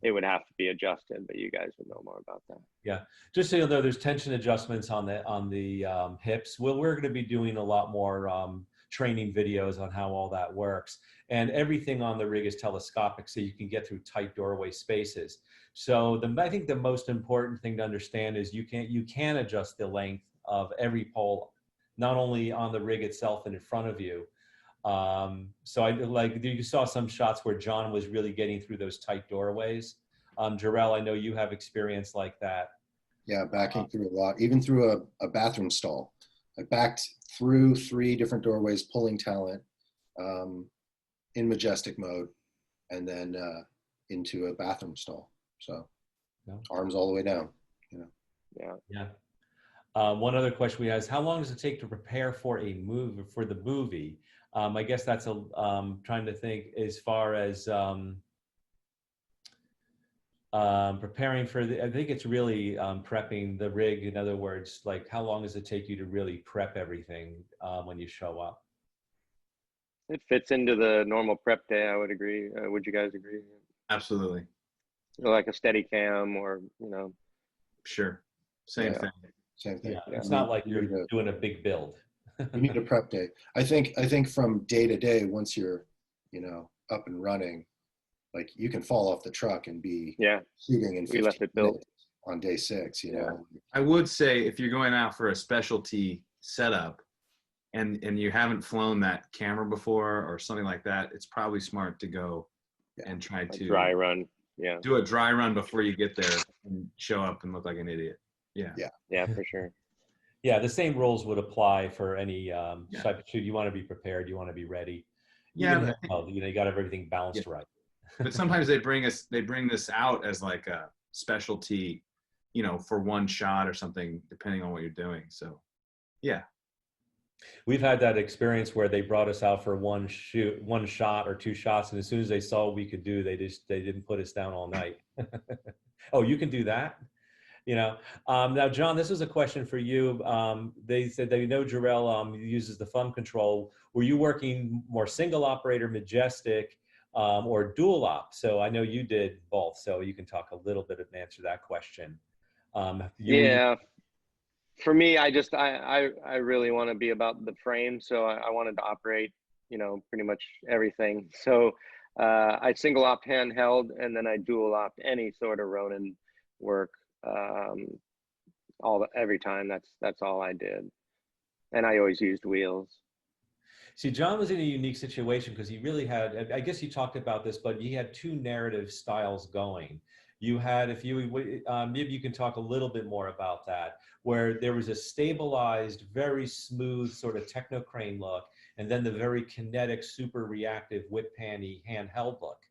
it would have to be adjusted, but you guys would know more about that. Yeah, just so you know, there's tension adjustments on the hips. Well, we're going to be doing a lot more training videos on how all that works, and everything on the rig is telescopic, so you can get through tight doorway spaces. So I think the most important thing to understand is you can adjust the length of every pole, not only on the rig itself and in front of you. So you saw some shots where John was really getting through those tight doorways. Jorel, I know you have experience like that. Yeah, backing through a lot, even through a bathroom stall. I backed through 3 different doorways, pulling talent in majestic mode, and then into a bathroom stall. So arms all the way down, you know. Yeah. One other question we have is, how long does it take to prepare for the movie? I guess that's trying to think as far as preparing for I think it's really prepping the rig. In other words, like, how long does it take you to really prep everything when you show up? It fits into the normal prep day, I would agree. Would you guys agree? Absolutely. Like a Steadicam, or, you know. Sure. Same thing. Same thing. Yeah, it's not like you're doing a big build. You need a prep day. I think from day to day, once you're, you know, up and running, like you can fall off the truck and be Yeah, shooting in we 15 left it built. minutes on day 6, you know. I would say if you're going out for a specialty setup and you haven't flown that camera before or something like that, it's probably smart to go and try to dry run. Yeah. Do a dry run before you get there and show up and look like an idiot. Yeah. Yeah, for sure. Yeah, the same rules would apply for any type of shoot. You want to be prepared. You want to be ready. Yeah, you got everything balanced right. But sometimes they bring this out as like a specialty, you know, for one shot or something, depending on what you're doing. So, yeah. We've had that experience where they brought us out for one shot or 2 shots, and as soon as they saw what we could do, they didn't put us down all night. Oh, you can do that? You know. Now, John, this is a question for you. They said they know Jorel uses the thumb control. Were you working more single operator, majestic, or dual op? So I know you did both. So you can talk a little bit and answer that question. For me, I really want to be about the frame. So I wanted to operate, you know, pretty much everything. So I single opt handheld, and then I dual opt any sort of Ronin work. Every time. That's all I did, and I always used wheels. See, John was in a unique situation because he really had, I guess you talked about this, but he had 2 narrative styles going. You had, maybe you can talk a little bit more about that, where there was a stabilized, very smooth sort of techno crane look, and then the very kinetic, super reactive whip panny handheld look.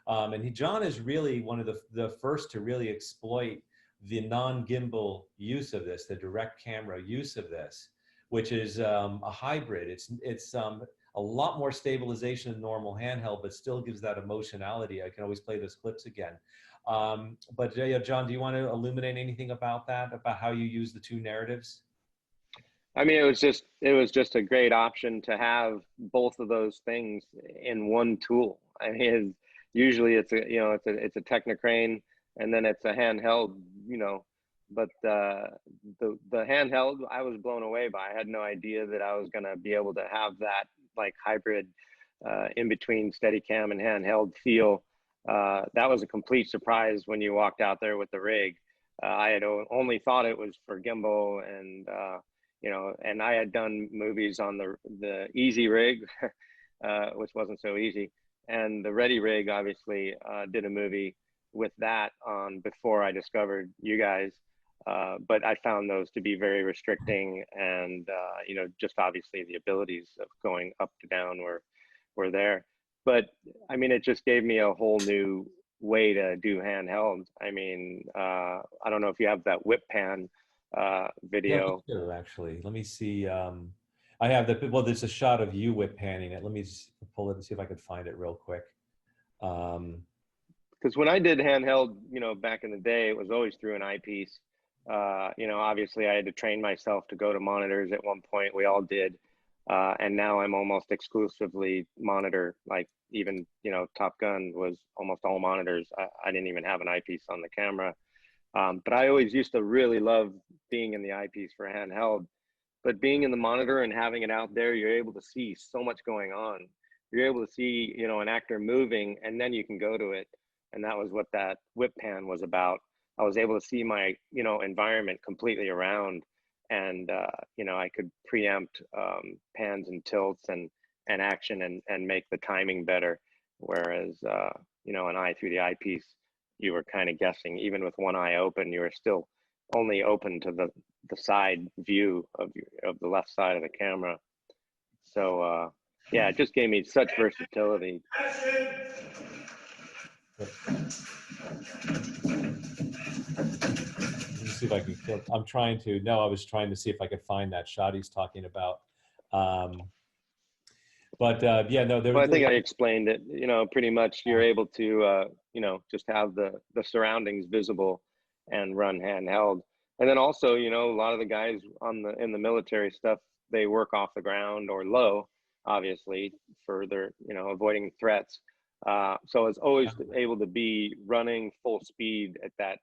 And John is really one of the first to really exploit the non-gimbal use of this, the direct camera use of this, which is a hybrid. It's a lot more stabilization than normal handheld, but still gives that emotionality. I can always play those clips again. But John, do you want to illuminate anything about that, about how you use the 2 narratives? I mean, it was just a great option to have both of those things in one tool. I mean, usually it's a Technocrane, and then it's a handheld, you know, but the handheld I was blown away by. I had no idea that I was going to be able to have that like hybrid in between Steadicam and handheld feel. That was a complete surprise when you walked out there with the rig. I had only thought it was for gimbal, and you know, and I had done movies on the easy rig, which wasn't so easy, and the ready rig obviously did a movie with that on before I discovered you guys. But I found those to be very restricting, and you know, just obviously the abilities of going up to down were there. But I mean, it just gave me a whole new way to do handheld. I mean, I don't know if you have that whip pan video. Yeah, do, actually. Let me see. I have there's a shot of you whip panning it. Let me just pull it and see if I can find it real quick. Because when I did handheld, you know, back in the day, it was always through an eyepiece. You know, obviously I had to train myself to go to monitors at one point. We all did. And now I'm almost exclusively monitor. Like even, you know, Top Gun was almost all monitors. I didn't even have an eyepiece on the camera. But I always used to really love being in the eyepiece for handheld. But being in the monitor and having it out there, you're able to see so much going on. You're able to see, you know, an actor moving, and then you can go to it. And that was what that whip pan was about. I was able to see my, you know, environment completely around, and you know, I could preempt pans and tilts and action and make the timing better. Whereas you know, an eye through the eyepiece, you were kind of guessing. Even with one eye open, you were still only open to the side view of the left side of the camera. So yeah, it just gave me such versatility. Let me see if I can kill. I was trying to see if I could find that shot he's talking about. But yeah, no, well, I think I explained it. You know, pretty much you're able to, you know, just have the surroundings visible and run handheld. And then also, you know, a lot of the guys in the military stuff, they work off the ground or low, obviously, for their, you know, avoiding threats. So it's always able to be running full speed at that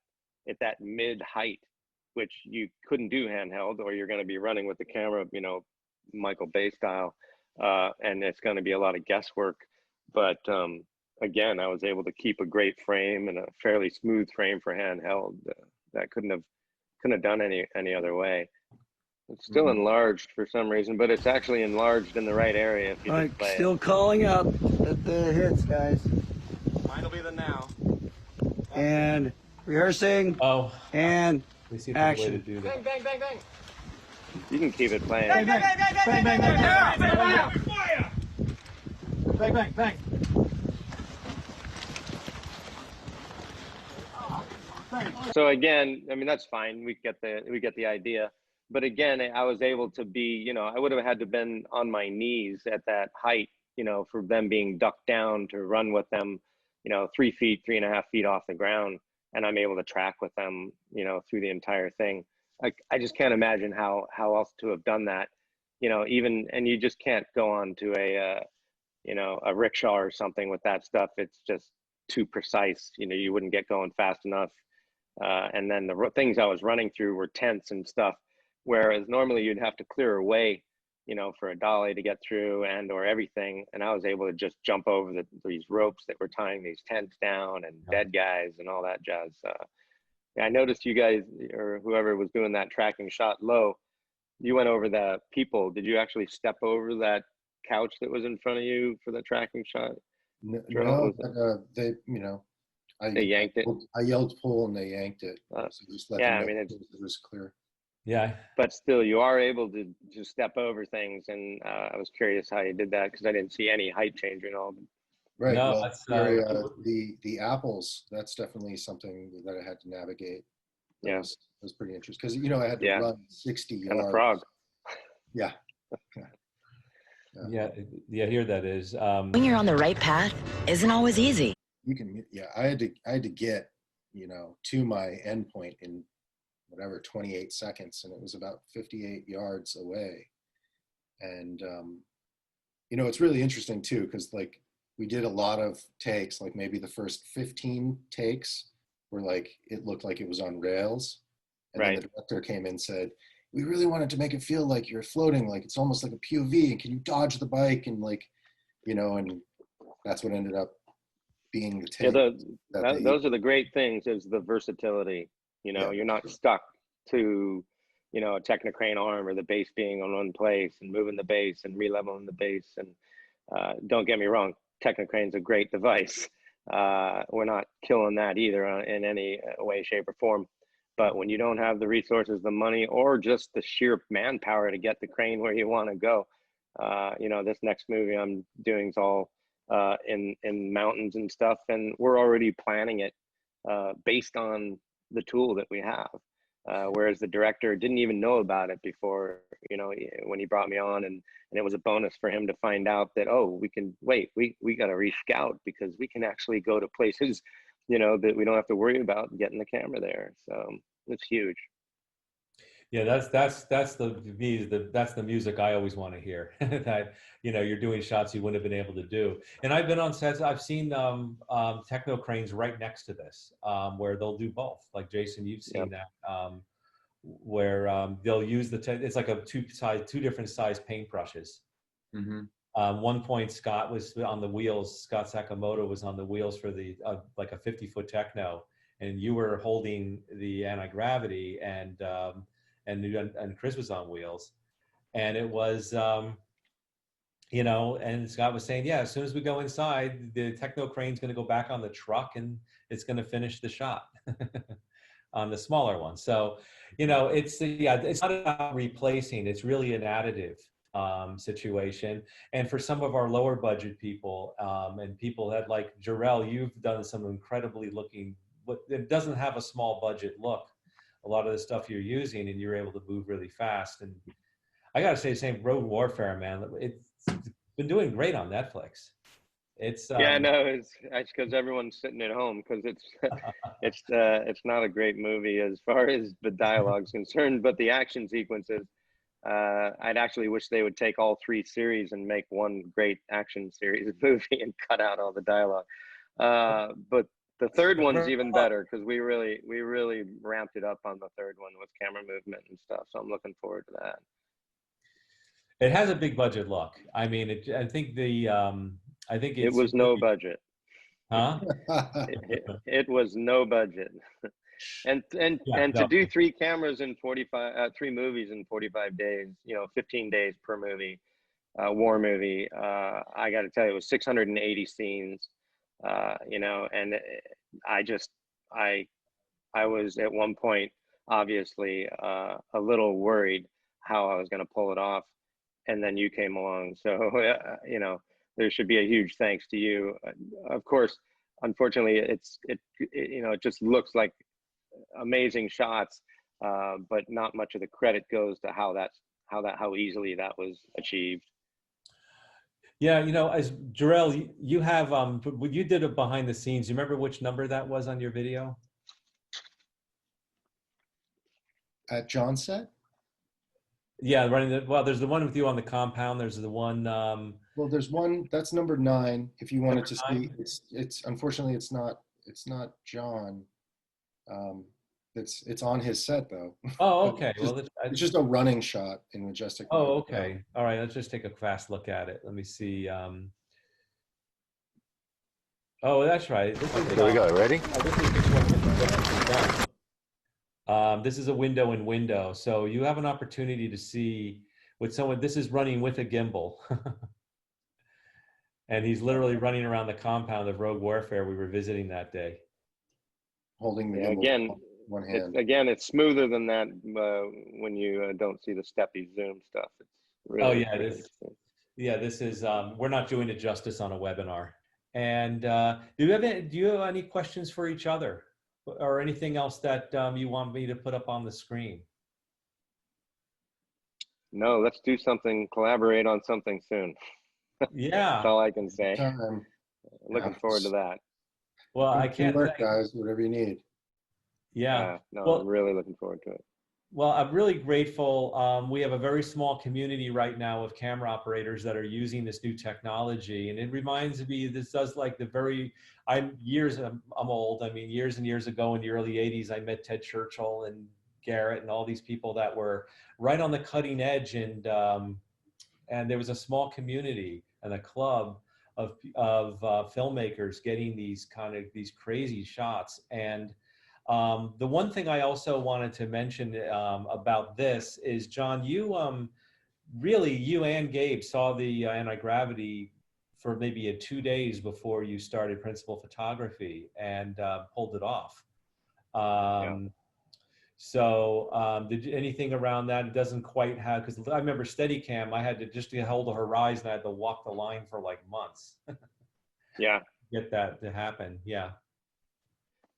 mid height, which you couldn't do handheld, or you're going to be running with the camera, you know, Michael Bay style, and it's going to be a lot of guesswork. But again, I was able to keep a great frame and a fairly smooth frame for handheld. That couldn't have done any other way. It's still enlarged for some reason, but it's actually enlarged in the right area if you just play still calling out at the hits, guys. Mine will be the now. And rehearsing. Oh. And we see if there's a way to action. do that. Bang, bang, bang, bang. You can keep it playing. Bang, bang, bang, bang, bang, bang, bang, bang, bang, Fire! bang, bang, bang. So again, I mean, that's fine. We get the idea. But again, I was able to be, you know, I would have had to been on my knees at that height, you know, for them being ducked down to run with them, you know, 3 feet, 3.5 feet off the ground. And I'm able to track with them, you know, through the entire thing. I just can't imagine how else to have done that, you know, even, and you just can't go on to you know, a rickshaw or something with that stuff. It's just too precise. You know, you wouldn't get going fast enough. And then the things I was running through were tents and stuff, whereas normally you'd have to clear a way, you know, for a dolly to get through and or everything. And I was able to just jump over these ropes that were tying these tents down and dead guys and all that jazz. I noticed you guys, or whoever was doing that tracking shot low, you went over the people. Did you actually step over that couch that was in front of you for the tracking shot? No, but they, you know, they yanked it. I yelled pull and they yanked it. So just let yeah, them I mean, it was clear. Yeah. But still, you are able to just step over things, and I was curious how you did that because I didn't see any height change and all. Right. No, well, that's, the apples. That's definitely something that I had to navigate. That was pretty interesting because, you know, I had to run 60 yards. And a frog. Yeah. Yeah, here that is. When you're on the right path isn't always easy. You can, I had to get, you know, to my endpoint in whatever 28 seconds, and it was about 58 yards away. And you know, it's really interesting too, because like we did a lot of takes, like maybe the first 15 takes were like, it looked like it was on rails. And then the director came in and said, we really wanted to make it feel like you're floating, like it's almost like a POV, and can you dodge the bike? And like, you know, and that's what ended up being the take. Yeah, those are the great things, is the versatility. You know, you're not stuck to, you know, a Technocrane arm or the base being on one place and moving the base and releveling the base. And don't get me wrong, Technocrane's a great device. We're not killing that either in any way, shape, or form. But when you don't have the resources, the money, or just the sheer manpower to get the crane where you want to go, you know, this next movie I'm doing is all in mountains and stuff, and we're already planning it based on the tool that we have. Whereas the director didn't even know about it before, you know, when he brought me on, and it was a bonus for him to find out that, oh, we can wait, we got to rescout because we can actually go to places, you know, that we don't have to worry about getting the camera there. So it's huge. Yeah, that's the music I always want to hear. That, you know, you're doing shots you wouldn't have been able to do. And I've been on sets. I've seen techno cranes right next to this, where they'll do both. Like Jason, you've seen that, where they'll use it's like a two different size paintbrushes. One point, Scott was on the wheels. Scott Sakamoto was on the wheels for the like a 50-foot techno, and you were holding the anti-gravity, and Chris was on wheels, and it was, you know, and Scott was saying, yeah, as soon as we go inside, the techno crane's going to go back on the truck and it's going to finish the shot on the smaller one. So, you know, it's not about replacing, it's really an additive situation. And for some of our lower budget people, and people that like Jorel, you've done some incredibly looking, it doesn't have a small budget look. A lot of the stuff you're using, and you're able to move really fast. And I gotta say, same Road Warfare, man. It's been doing great on Netflix. It's yeah, no, it's because everyone's sitting at home, because it's not a great movie as far as the dialogue's concerned, but the action sequences. I'd actually wish they would take all 3 series and make one great action series movie and cut out all the dialogue. But the third one's even better, because we really ramped it up on the third one with camera movement and stuff. So I'm looking forward to that. It has a big budget look. I mean, I think it was no budget. Huh? It was no budget. And Yeah, to no. do three cameras in 3 movies in 45 days, 15 days per movie, war movie. I got to tell you, it was 680 scenes. And I was at one point obviously a little worried how I was going to pull it off, and then you came along. So there should be a huge thanks to you. Of course, unfortunately, it just looks like amazing shots, but not much of the credit goes to how easily that was achieved. Yeah, as Jorel, you have you did it behind the scenes. You remember which number that was on your video? At John's set? Yeah, well, there's the one with you on the compound. There's the one. Well, there's one that's number 9. If you wanted to see, 9? it's unfortunately it's not John. It's on his set though. Oh, okay. It's just a running shot in Majestic. Oh, okay. All right. Let's just take a fast look at it. Let me see. Oh, that's right. Here we go. Ready? This is a window in window. So you have an opportunity to see with someone. This is running with a gimbal. And he's literally running around the compound of Rogue Warfare we were visiting that day. Holding the gimbal with one hand. It's smoother than that when you don't see the steppy zoom stuff. It's really, this is we're not doing it justice on a webinar. And do you have any questions for each other, or anything else that you want me to put up on the screen? No, let's do something, collaborate on something soon. Yeah. That's all I can say. Looking forward to that. Well, I can't work, guys, whatever you need. Yeah. I'm really looking forward to it. Well, I'm really grateful. We have a very small community right now of camera operators that are using this new technology. And it reminds me, this does like I'm old. I mean, years and years ago in the early 80s, I met Ted Churchill and Garrett and all these people that were right on the cutting edge. And there was a small community and a club of filmmakers getting these crazy shots. And the one thing I also wanted to mention about this is, John, you and Gabe saw the anti-gravity for maybe 2 days before you started principal photography and pulled it off. So did anything around that? It doesn't quite have, because I remember Steadicam, I had to just hold the horizon. I had to walk the line for like months. Yeah. Get that to happen. Yeah.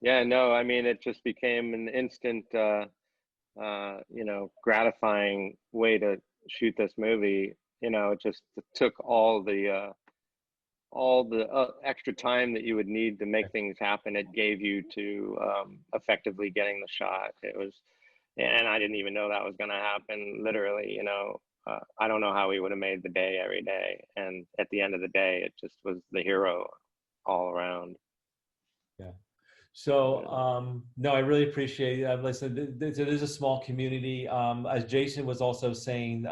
Yeah, no, I mean, it just became an instant, gratifying way to shoot this movie. It just took all the extra time that you would need to make things happen. It gave you to effectively getting the shot. And I didn't even know that was going to happen. Literally, I don't know how we would have made the day every day. And at the end of the day, it just was the hero all around. Yeah. So, no, I really appreciate it. Listen, it is a small community. As Jason was also saying,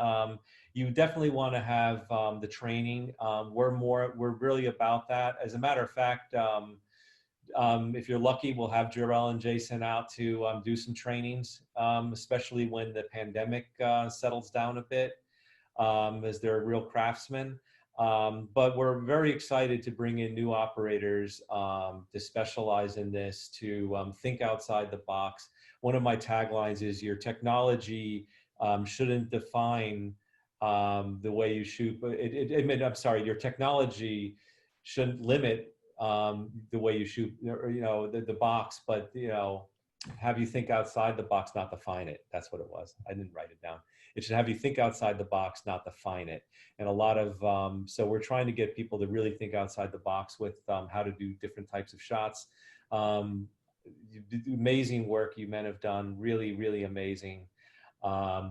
you definitely want to have the training. We're really about that. As a matter of fact, if you're lucky, we'll have Jorel and Jason out to do some trainings, especially when the pandemic settles down a bit, as they're real craftsmen. But we're very excited to bring in new operators to specialize in this, to think outside the box. One of my taglines is, your technology shouldn't define the way you shoot. Your technology shouldn't limit the way you shoot, the box, but, have you think outside the box, not define it. That's what it was. I didn't write it down. It should have you think outside the box, not define it. And a lot of, so we're trying to get people to really think outside the box with how to do different types of shots. Amazing work you men have done, really, really amazing.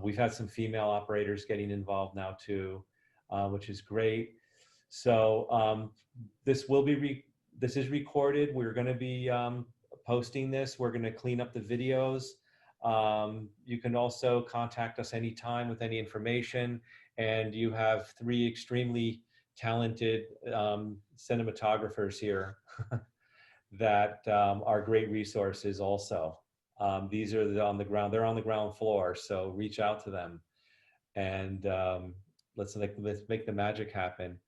We've had some female operators getting involved now too, which is great. So this is recorded. We're going to be posting this. We're going to clean up the videos. You can also contact us anytime with any information. And you have 3 extremely talented cinematographers here that are great resources also. These are on the ground, they're on the ground floor, so reach out to them and let's make the magic happen.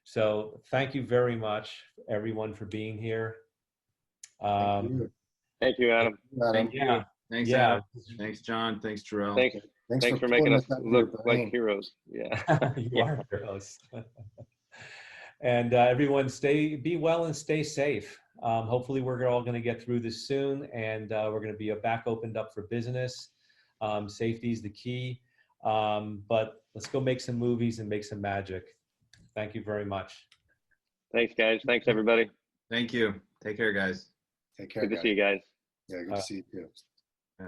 So thank you very much, everyone, for being here. Thank you, Adam. Thank you. Yeah. Thanks, Yeah. Adam. Thanks, John. Thanks, Jorel. Thanks for making us look like heroes. Yeah. You are heroes. And everyone, be well and stay safe. Hopefully, we're all going to get through this soon, and we're going to be back opened up for business. Safety is the key. But let's go make some movies and make some magic. Thank you very much. Thanks, guys. Thanks, everybody. Thank you. Take care, guys. Take care. Good to see you guys. Yeah, good to see you too. Yeah.